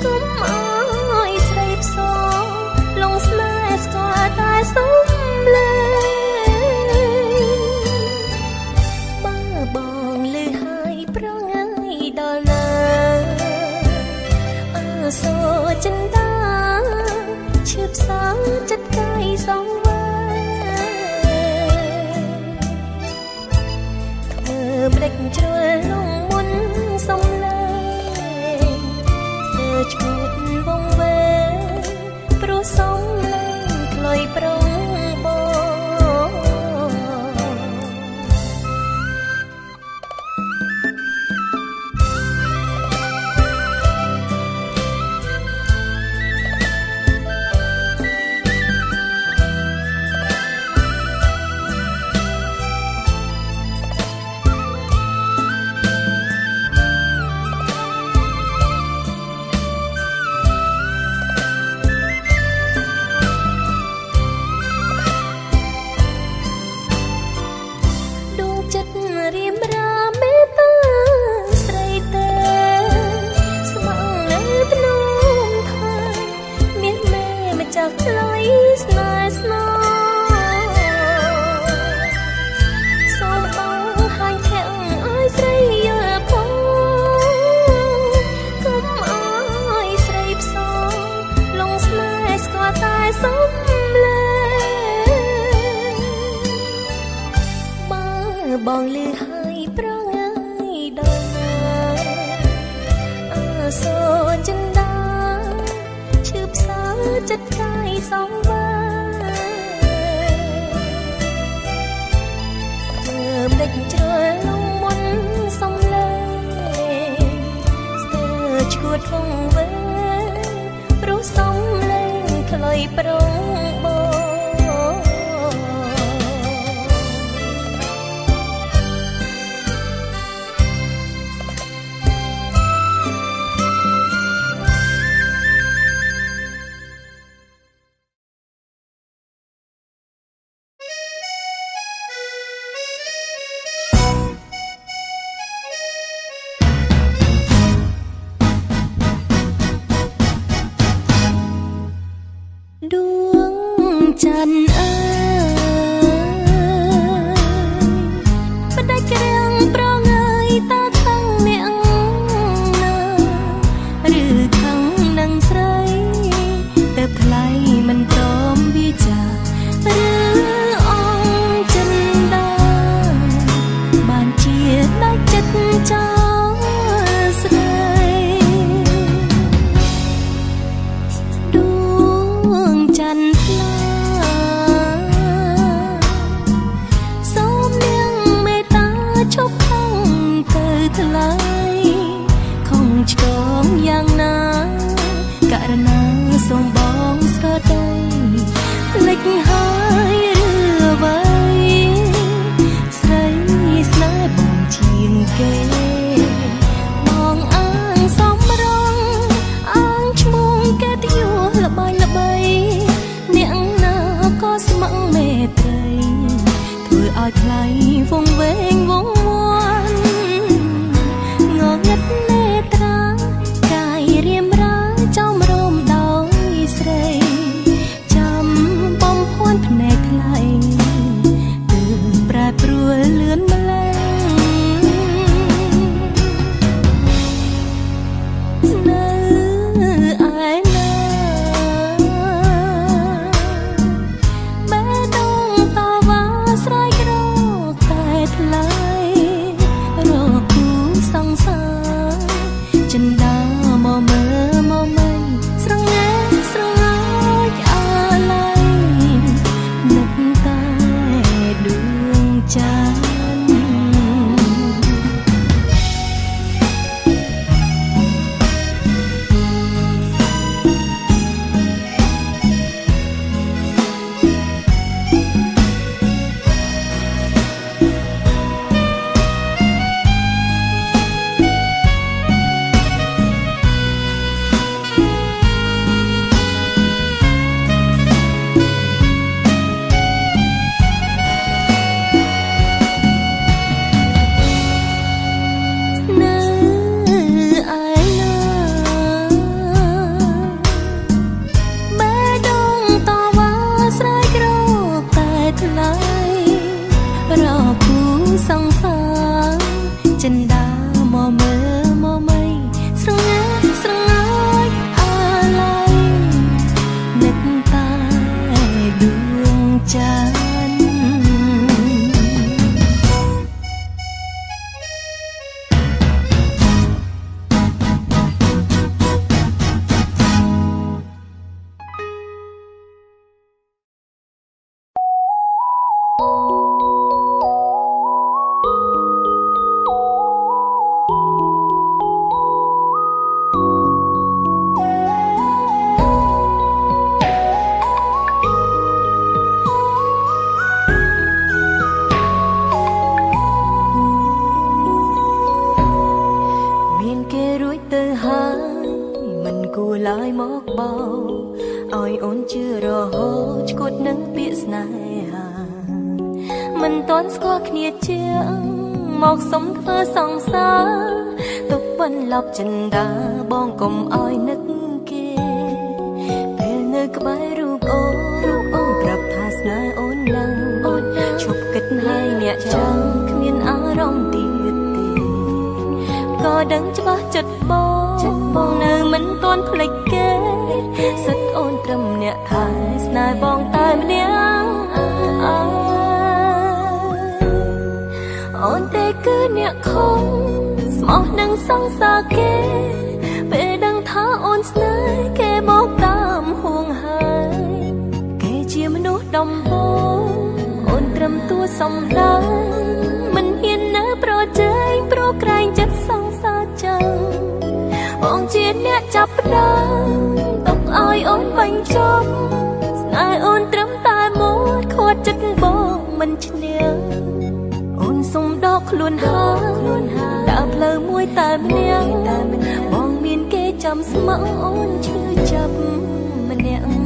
កុំឲ្យស្រីផ្សងលងស្នេហ៍ស្គាល់តែសុំលើសូចិនដាឈឺផ្សាចិត្តកាយសងវ៉ាធ្វើម្ដេចជ្រុលលងមុនសំឡេងស្ទើរឈួតវងវែងព្រោះសំឡេងខ្លុយប្រងបង ចិត្តកាយសងវាមិនដេចជ្រុលលំមុនសំលេងស្ទើរឈួតវងវែងព្រោះសំលេងខ្លីប្រងបងដួងច័ន្ទអើយបដិក្រាំងប្រងើយតាខាងអ្នកណាឬខាងនឹងស្រីទៅថ្លៃមិនព្រមវាចាឬអង្គចិនដាបានជាដាច់ចិត្តចោលស្រីច័ន្ទថ្លាសូមនាងមេត្តាឈប់ខំទៅថ្លៃខំឆ្កងយ៉ាងណាករណាសូមបងស្រដីភ្លេចហើយឬអ្វីស្រីស្នេហ៍បងជាងគេបងអាងសំរងអាងឈ្មោះគេតយូល្បាញល្បីអ្នកណាក៏ស្មឹងមេត្រីធ្វើឲ្យថ្លៃវងវែងវងវាន់ងងឹតនេត្រាកាយរៀមរាចំរោមដោយស្រីចាំបំភាន់ភ្នែកថ្លៃទើបប្រែប្រួលលឿនម្ល៉េះនៅឯណាបេះដូងតវ៉ាស្រែករកតែថ្លៃរកគូសង្សារចិនដាមកមើលមកមិនស្រងែស្រងើចអាឡ័យនឹកតែដួងច័ន្ទសង្សារចិនដាមកមើលមកមិនស្រងែស្រងើចអាឡ័យនឹកតែដួងច័ន្ទឡើយមកបោឲ្យអូនជឿរហូតឈួតនឹងពាក្យស្នេហាមិនតន់ស្គាល់គ្នាជាងមកសុំធ្វើសង្សារទុកបន្លប់ចិនដាបងកុំឲ្យនឹកគេពេលនៅក្បែររូបអូនប្រាប់ថាស្នេហ៍អូនឡើងឈប់គិតហើយអ្នកចាំគ្មានអារម្មណ៍ទៀតទេក៏ដឹងច្បាស់ចិត្តបងនៅមិនទាន់ភ្លេចគេសិតអូនត្រឹមអ្នកថែស្នេហ៍បងតែម្នាក់អូនទេគឺអ្នកខំស្មោះនឹងសង្សារគេពេលដឹងថាអូនស្នេហ៍គេបោកតាមហួងហើ តួសំដែងមិនហ៊ាននៅប្រជែងព្រោះក្រែងចិត្តសង្សារចឹងបងជាអ្នកចាប់ផ្ដើមទុកឲ្យអូនបាញ់ចប់ស្នេហ៍អូនត្រឹមតែមួយខាត់ចិត្តបងមិនឈ្នះអូនសុំដកខ្លួនហើយដើរផ្លូវមួយតែម្នាក់បងមានគេចាំស្មោះអូនឈឺចាប់ម្នាក់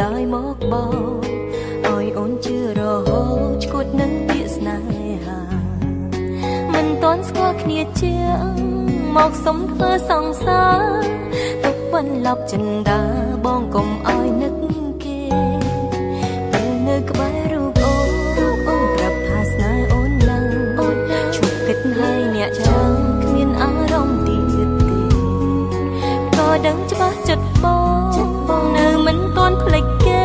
ឡើយមកបោឲ្យអូនជឿរហូតឈួតនឹងពាក្យស្នេហាមិនតន់ស្គាល់គ្នាជាងមកសុំធ្វើសង្សារទុកបន្លប់ចិន្តាបងកុំឲ្យនឹកគេពេលនៅក្បែររូបអូនប្រាប់ថាស្នេហ៍អូនឡើងឈប់គិតឲ្យអ្នកចាំគ្មានអារម្មណ៍ទៀតទេក៏ដឹងច្បាស់ចិត្តបងនៅមិនទាន់ភ្លេចគេ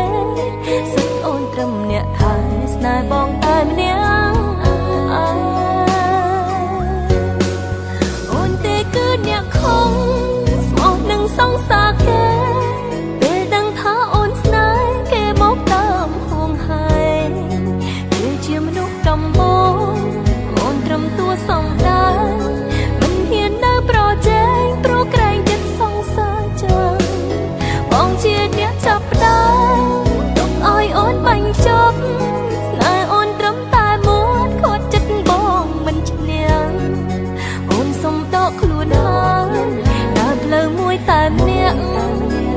សុខអូនត្រឹមអ្នកថែស្នេហ៍បងតែម្នាក់អូនទេគឺអ្នកខំស្មោះនឹងសង្សារគេពេលដឹងថាអូនស្នេហ៍គេមកតាមហួងហែងគេជាមនុស្សដំបូងអូនត្រឹមតួសំដែងមិនហ៊ាននៅប្រជែងព្រោះក្រែងចិត្តសង្សារចឹងបងជាអ្នកចាប់ផ្ដើមទុកឲ្យអូនបាញ់ចប់ស្នេហ៍អូនត្រឹមតែមួយខាត់ចិត្តបងមិនឈ្នះអូនសុំដកខ្លួនហើយដើរផ្លូវមួយតែម្នាក់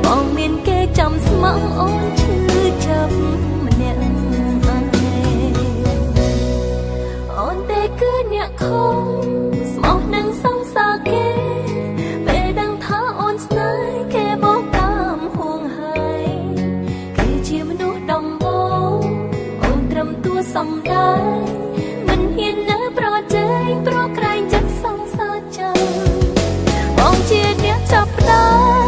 បងមានគេចាំស្មោះអូនឈឺចាប់ម្នាក់អូនទេគឺអ្នកខំស្មោះនឹងសង្សារគេពេលដឹងថាអូនស្នេហ៍គេមកតាមហួងហែងគេជាមនុស្សដំបូងអូនត្រឹមតួសំដែងមិនហ៊ាននៅប្រជែងព្រោះក្រែងចិត្តសង្សារចឹងបងជាអ្នកចាប់ផ្ដើម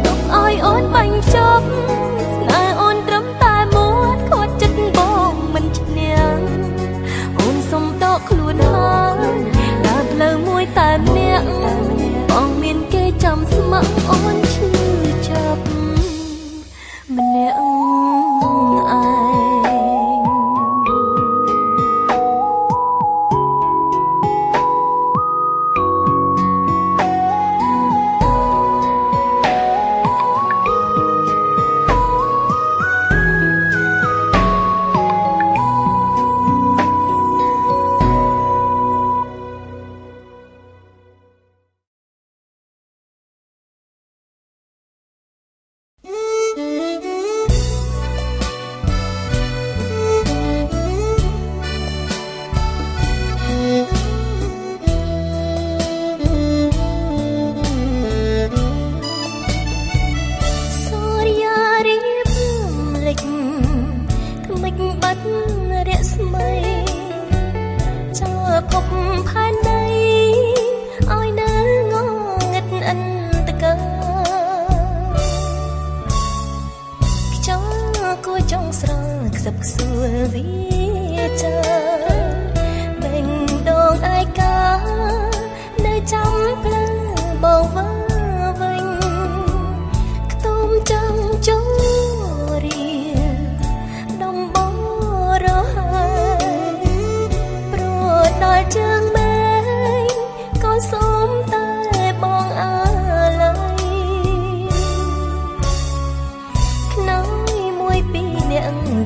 ទុកឲ្យអូនបាញ់ចប់ស្នេហ៍អូនត្រឹមតែមួយខាត់ចិត្តបងមិនឈ្នះអូនសុំដកខ្លួនហើយដើរផ្លូវមួយតែម្នាក់បងមានគេចាំស្មោះអូនឈឺចាប់ម្នាក់ឯង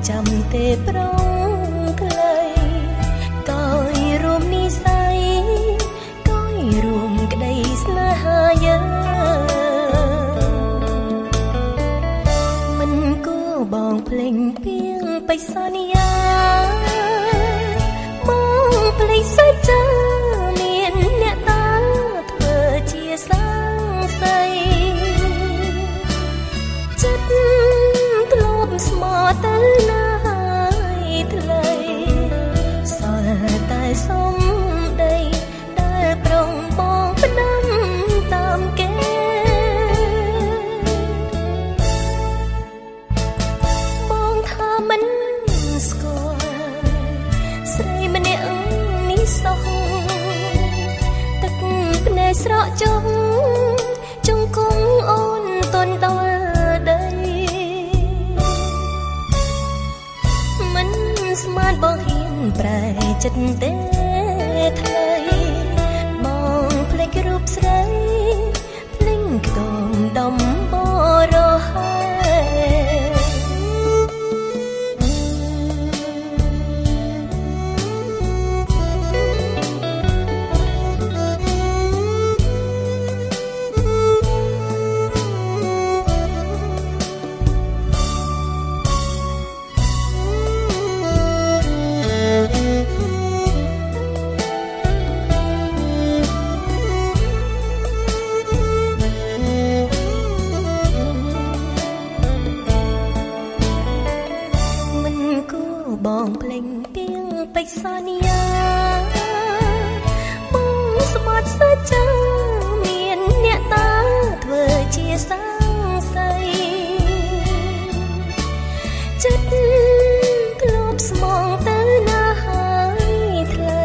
ចាំទេប្រងខ្លីកោយរួមនិស័យកោយរួមក្តីស្នេហាយើងមិនគួរបងភ្លេងពីងបិសន្យាបងភ្លេចសាច់ចាមានអ្នកតាធ្វើជាសាងសីចិត្តធ្លាប់ស្មោះទៅណាយថ្លៃសល់តែសុំ ចិត្តទេថ្លៃបងភ្លេចរូបស្រីភ្លេងខ្ទមដំបរហើយបងភ្លេងទៀងបិសន្យាបងស្បត់សាចាមានអ្នកតាធ្វើជាសង្ស័យចិត្តធ្លាប់ស្មងទៅណាហើយថ្លៃ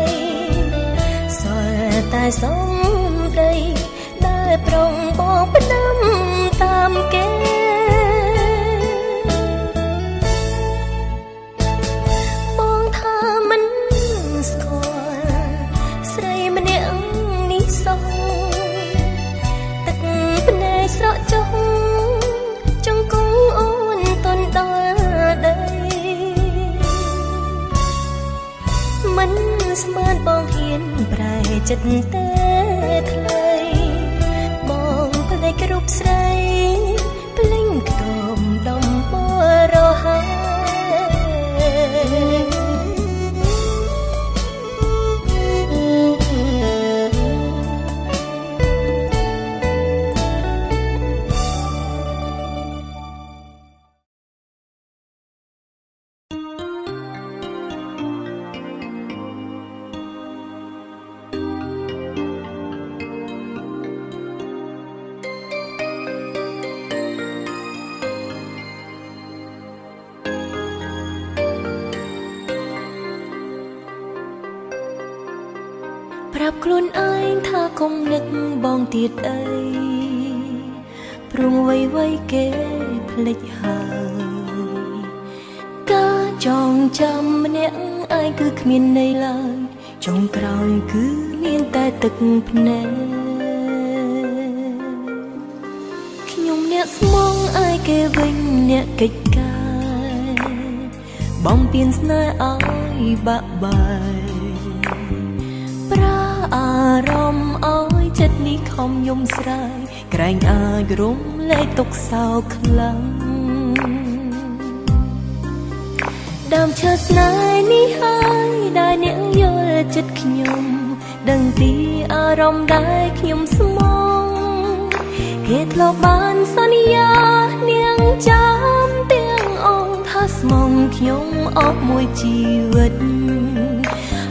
សល់តែសំដីដែលប្រងបងផ្ដាំតាមគេស្រកចុះចង្គង់អូនតន់ដល់ដីមិនស្មានបងហ៊ានប្រែចិត្តទេថ្លៃបងភ្លេចរូបស្រីភ្លេងខ្ទមដំបរហើយប្រាប់ខ្លួនឯងថាកុំនឹកបងទៀតអីព្រោះអ្វីៗគេភ្លេចហើយការចងចាំម្នាក់ឯងគឺគ្មានន័យឡើយចុងក្រោយគឺមានតែទឹកភ្នែកខ្ញុំអ្នកស្មងឯគេវិញអ្នកកិច្ចការបំពេញស្នេហ៍ឲ្យបាក់បាយអារម្មណ៍ឲ្យចិត្តនេះខំយំស្រាយក្រែងអាចរំលែកទុកសោកខ្លាំងដើមឈើស្នេហ៍នេះហើយដែលអ្នកយល់ចិត្តខ្ញុំដឹងពីអារម្មណ៍ដែលខ្ញុំស្មងគេធ្លាប់បានសន្យានាងចាំទាំងអង្គថាស្មងខ្ញុំអស់មួយជីវិត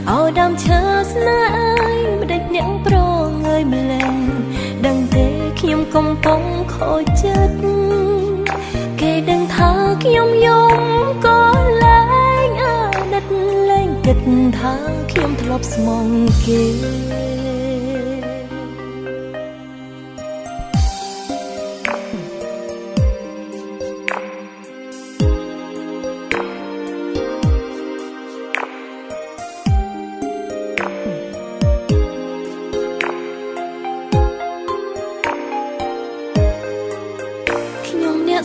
ឲ្យដើមឈើស្នេហ៍ម្ដេចអ្នកប្រងើយម្លេះដឹងទេខ្ញុំកំពុងខូចចិត្តគេដឹងថាខ្ញុំយំក៏លែងអាណិតលែងគិតថាខ្ញុំធ្លាប់ស្មងគេ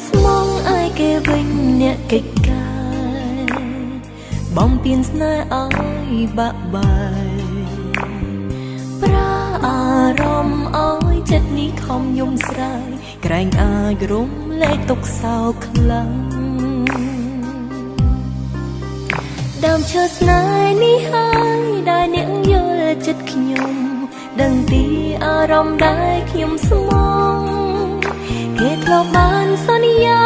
ស្មងឯគេវិញអ្នកកិច្ចការបំពេញស្នេហ៍ឲ្យបាក់បាយប្រាអារម្មណ៍ឲ្យចិត្តនេះខំយំស្រាយក្រែងអាចរំលែកទុកសោកខ្លាំងដើមឈើស្នេហ៍នេះហើយដែលអ្នកយល់ចិត្តខ្ញុំដឹងពីអារម្មណ៍ដែលខ្ញុំស្មងគេធ្លាប់បានសន្យា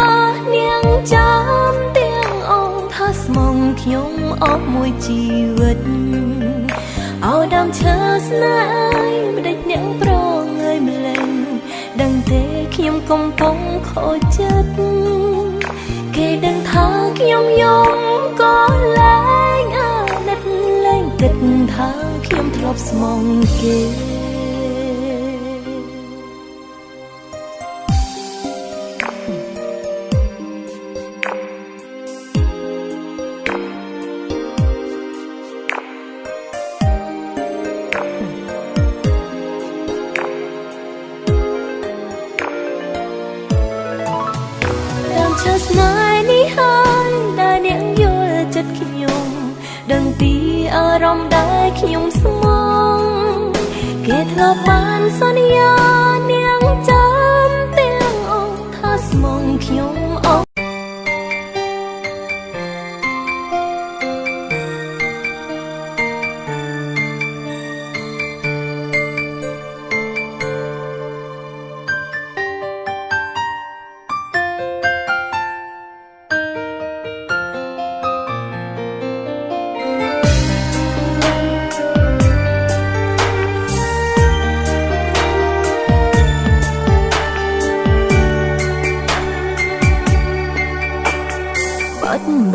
នាងចាំទាំងអង្គថាស្មងខ្ញុំអស់មួយជីវិតឲ្យដើមឈើស្នេហ៍ម្ដេចអ្នកប្រងើយម្លេះដឹងទេខ្ញុំកំពុងខូចចិត្តគេដឹងថាខ្ញុំយំក៏លែងអាណិតលែងគិតថាខ្ញុំធ្លាប់ស្មងគេ ខ្ញុំស្មងគេធ្លាប់បានសន្យានាងចាំទាំងអស់ថាស្មងខ្ញុំអស់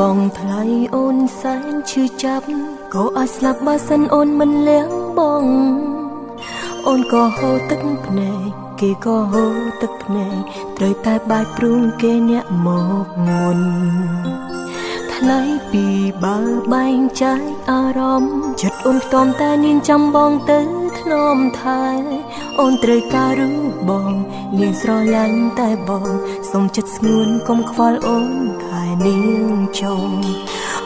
បងថ្លៃអូនសែនឈឺចាប់ក៏អាចស្លាប់បើសិនអូនមិនលះបងអូនក៏ហូរទឹកភ្នែកគេក៏ហូរទឹកភ្នែកត្រូវតែបាយព្រួងគេអ្នកមកមុនថ្លៃពីបើបែងចែកអារម្មណ៍ចិត្តអូនខ្ទមតែនាងចាំបងទៅធ្នមថែអូនត្រូវការរូបបងនាងស្រឡាញ់តែបងសូមចិត្តស្ងួនកុំខ្វល់អូនថែនាងចង់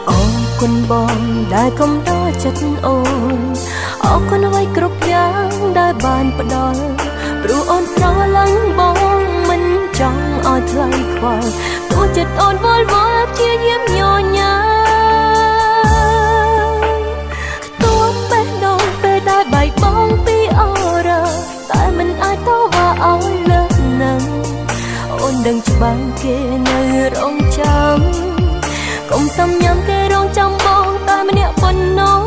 អរគុណបងដែលកុំដល់ចិត្តអូនអរគុណអ្វីគ្រប់យ៉ាងដែលបានផ្ដល់ព្រោះអូនស្រឡាញ់បងមិនចង់ឲ្យថ្លៃខ្វល់ទោះចិត្តអូនវល់វល់ព្យាយាមញញ៉ាខ្ទប់បេះដូងពេលដែលបែកបងពីអរតែមិនអាចតវ៉ាឲ្យលើសនឹងអូនដឹងច្បាស់គេនៅរងចាំកុំសំញ៉ាំគេរងចាំបងតែម្នាក់ប៉ុណ្ណោះ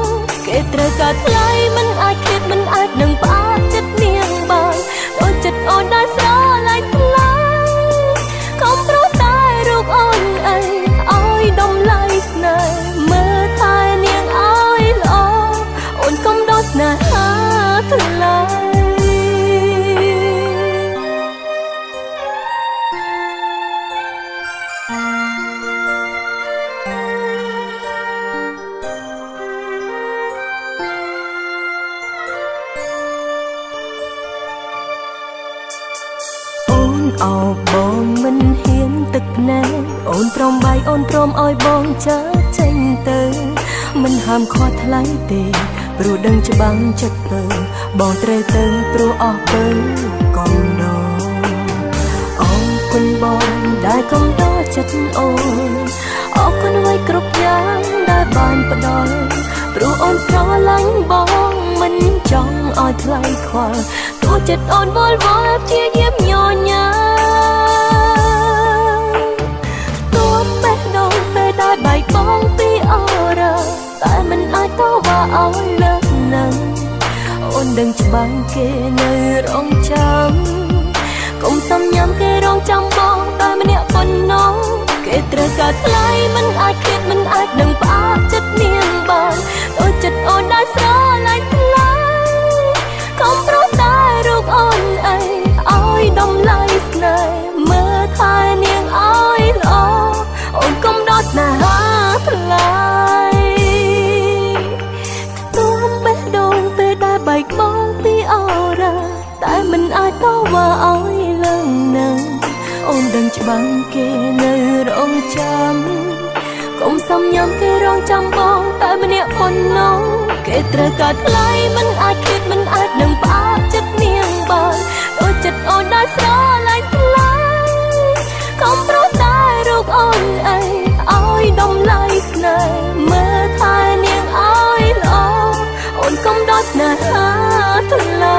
គេត្រូវការថ្លៃមិនអាចគិតមិនអាចនឹងផ្អាកចិត្តនាងបានដូចចិត្តអូនដែលស្រឡាញ់ថ្លៃកុំប្រតែរូបអូនអីឲ្យតម្លៃស្នេហ៍មើលថែនាងឲ្យល្អអូនកុំដោះស្នេហាថ្លៃអោបងមិនហ៊ានទឹកភ្នែកអូនព្រមបាយអូនព្រមឲ្យបងចាចេញទៅមិនហាមខត់ថ្លៃទេព្រោះដឹងច្បាំងចិត្តទៅបងត្រូវទៅព្រោះអស់ទៅកំដរអរគុណបងដែលកុំដល់ចិត្តអូនអរគុណអ្វីគ្រប់យ៉ាងដែលបានផ្ដល់ព្រោះអូនស្រឡាញ់បងមិនចង់ឲ្យថ្លៃខ្វល់ទោះចិត្តអូនវល់វល់ព្យាយាមញញ៉ាទោះបេះដូងពេលដែលបែកបងពីអរតែមិនអាចតវ៉ាឲ្យលើសនឹងអូនដឹងច្បាស់គេនៅរងចាំកុំសំញ៉ាំគេរងចាំបងតែម្នាក់ប៉ុណ្ណោះគេត្រូវការថ្លៃមិនអាចគិតមិនអាចនឹងផ្អាកចិត្តនាងបានដូចចិត្តអូនដែលស្រឡាញ់ថ្លៃកុំប្រតែរូបអូនអីឲ្យតម្លៃស្នេហ៍មើលថែនាងឲ្យល្អអូនកុំដោះស្នេហាថ្លៃខ្ទមបេះដូងពេលដែលបែកបងពីអរតែមិនអាចតវ៉ាឲ្យឡើងនឹងអូនដឹងច្បាស់គេនៅរងចាំកុំសំញ៉ាំគេរងចាំបងតែម្នាក់ប៉ុណ្ណោះគេត្រូវការថ្លៃមិនអាចគិតមិនអាចនឹងផ្អាកចិត្តនាងបានដូចចិត្តអូនដែលស្រឡាញ់ថ្លៃកុំប្រតែរូបអូនអីឲ្យតម្លៃស្នេហ៍មើលថែនាងឲ្យល្អអូនកុំដោះស្នេហាថ្លៃ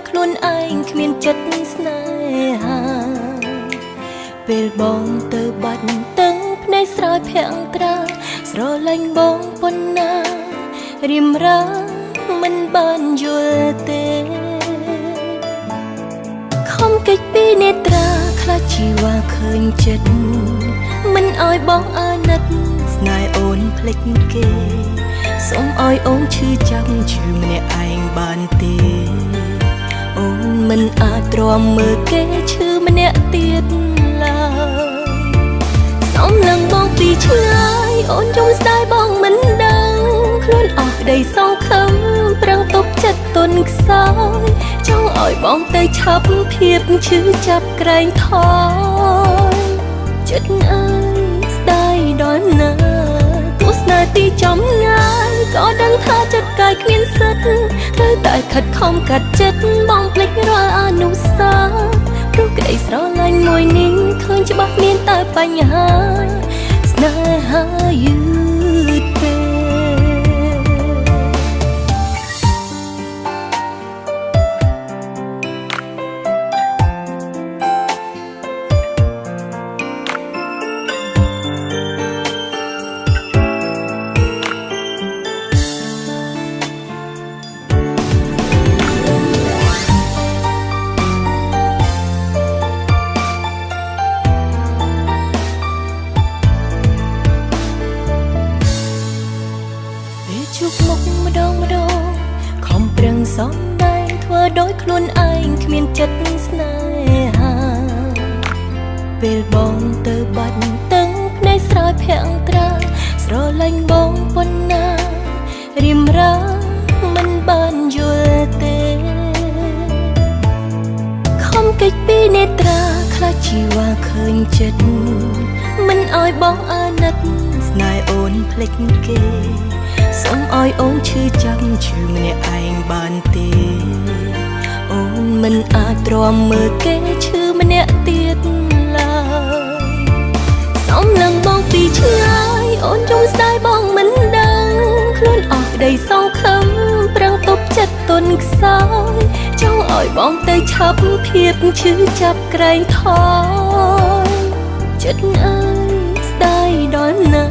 ខ្លួនឯងគ្មានចិត្តស្នេហាពេលបងទៅបាត់ទឹកភ្នែកស្រោចភាំងត្រាស្រលាញ់បងប៉ុណ្ណារៀមរាមិនបានយល់ទេខំកិច្ចពីនេត្រាខ្លាចជីវ៉ាឃើញចិត្តមិនឲ្យបងអាណិតស្នេហ៍អូនភ្លេចគេសូមឲ្យអូនឈឺចាំឈឺម្នាក់ឯងបានទេអូនមិនអាចទ្រាំមើលគេឈឺម្នាក់ទៀតឡើយសូមឡើងបងពីឆ្ងាយអូនយំស្ដាយបងមិនដឹងខ្លួនអស់ក្តីសង្ឃឹមប្រឹងទប់ចិត្តទន់ខ្សោយចង់ឲ្យបងទៅឆាប់ភាពឈឺចាប់ក្រែងថយចិត្តអើយស្ដាយដល់ណាទស្សនាទីចំងាយក៏ដឹងថាចិត្តកាយគ្មានសិទ្ធត្រូវតែខិតខំកាត់ចិត្តបងភ្លេចរាល់អនុស្សាវរីយ៍ព្រោះក្តីស្រឡាញ់មួយនេះឃើញច្បាស់មានតែបញ្ហាស្នេហាយឺតពេកជួបមុខម្ដងខំប្រឹងសំដែងធ្វើដោយខ្លួនឯងគ្មានចិត្តស្នេហាពេលបងទៅបាត់ទឹកភ្នែកស្រោចភាំងត្រាស្រលាញ់បងប៉ុណ្ណារៀមរាមិនបានយល់ទេខំកិច្ចពីនេត្រាខ្លាចជីវ៉ាឃើញចិត្តមិនឲ្យបងអាណិតស្នេហ៍អូនភ្លេចគេសូមឲ្យអូនឈឺចាំឈឺម្នាក់ឯងបានទេអូនមិនអាចទ្រាំមើលគេឈឺម្នាក់ទៀតឡើយសូមឡើងបងពីឆ្ងាយអូនយំស្ដាយបងមិនដឹងខ្លួនអស់ក្តីសង្ឃឹមប្រឹងទប់ចិត្តទន់ខ្សោយចង់ឲ្យបងទៅឆាប់ភាពឈឺចាប់ក្រែងថយចិត្តអើយស្ដាយដល់ណា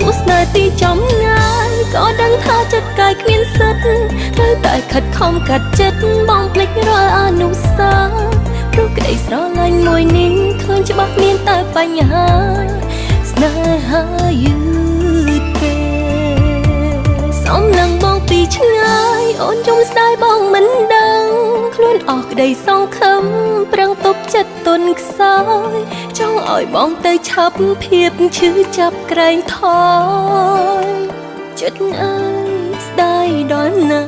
ទស្សនាទីចំងាយក៏ដឹងថាចិត្តកាយគ្មានសិទ្ធត្រូវតែខិតខំកាត់ចិត្តបងភ្លេចរាល់អនុស្សាវរីយ៍ព្រោះក្តីស្រឡាញ់មួយនេះឃើញច្បាស់មានតែបញ្ហាស្នេហាយឺតពេកសូមឡើងបងពីឆ្ងាយអូនយំស្ដាយបងមិនដឹងខ្លួនអស់ក្តីសង្ឃឹមប្រឹងទប់ចិត្តទន់ខ្សោយចង់ឲ្យបងទៅឆាប់ភាពឈឺចាប់ក្រែងថយចិត្តអើយស្ដាយដល់ណា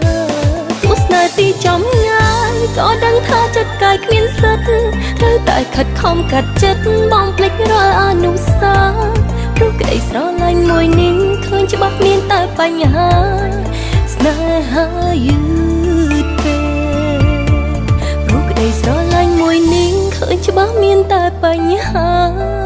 ទស្សនាទីចំងាយក៏ដឹងថាចិត្តកាយគ្មានសិទ្ធត្រូវតែខិតខំកាត់ចិត្តបងភ្លេចរាល់អនុស្សាវរីយ៍ព្រោះក្តីស្រឡាញ់មួយនេះឃើញច្បាស់មានតែបញ្ហាស្នេហាយឺតពេកព្រោះក្តីស្រឡាញ់មួយនេះឃើញច្បាស់មានតែបញ្ហា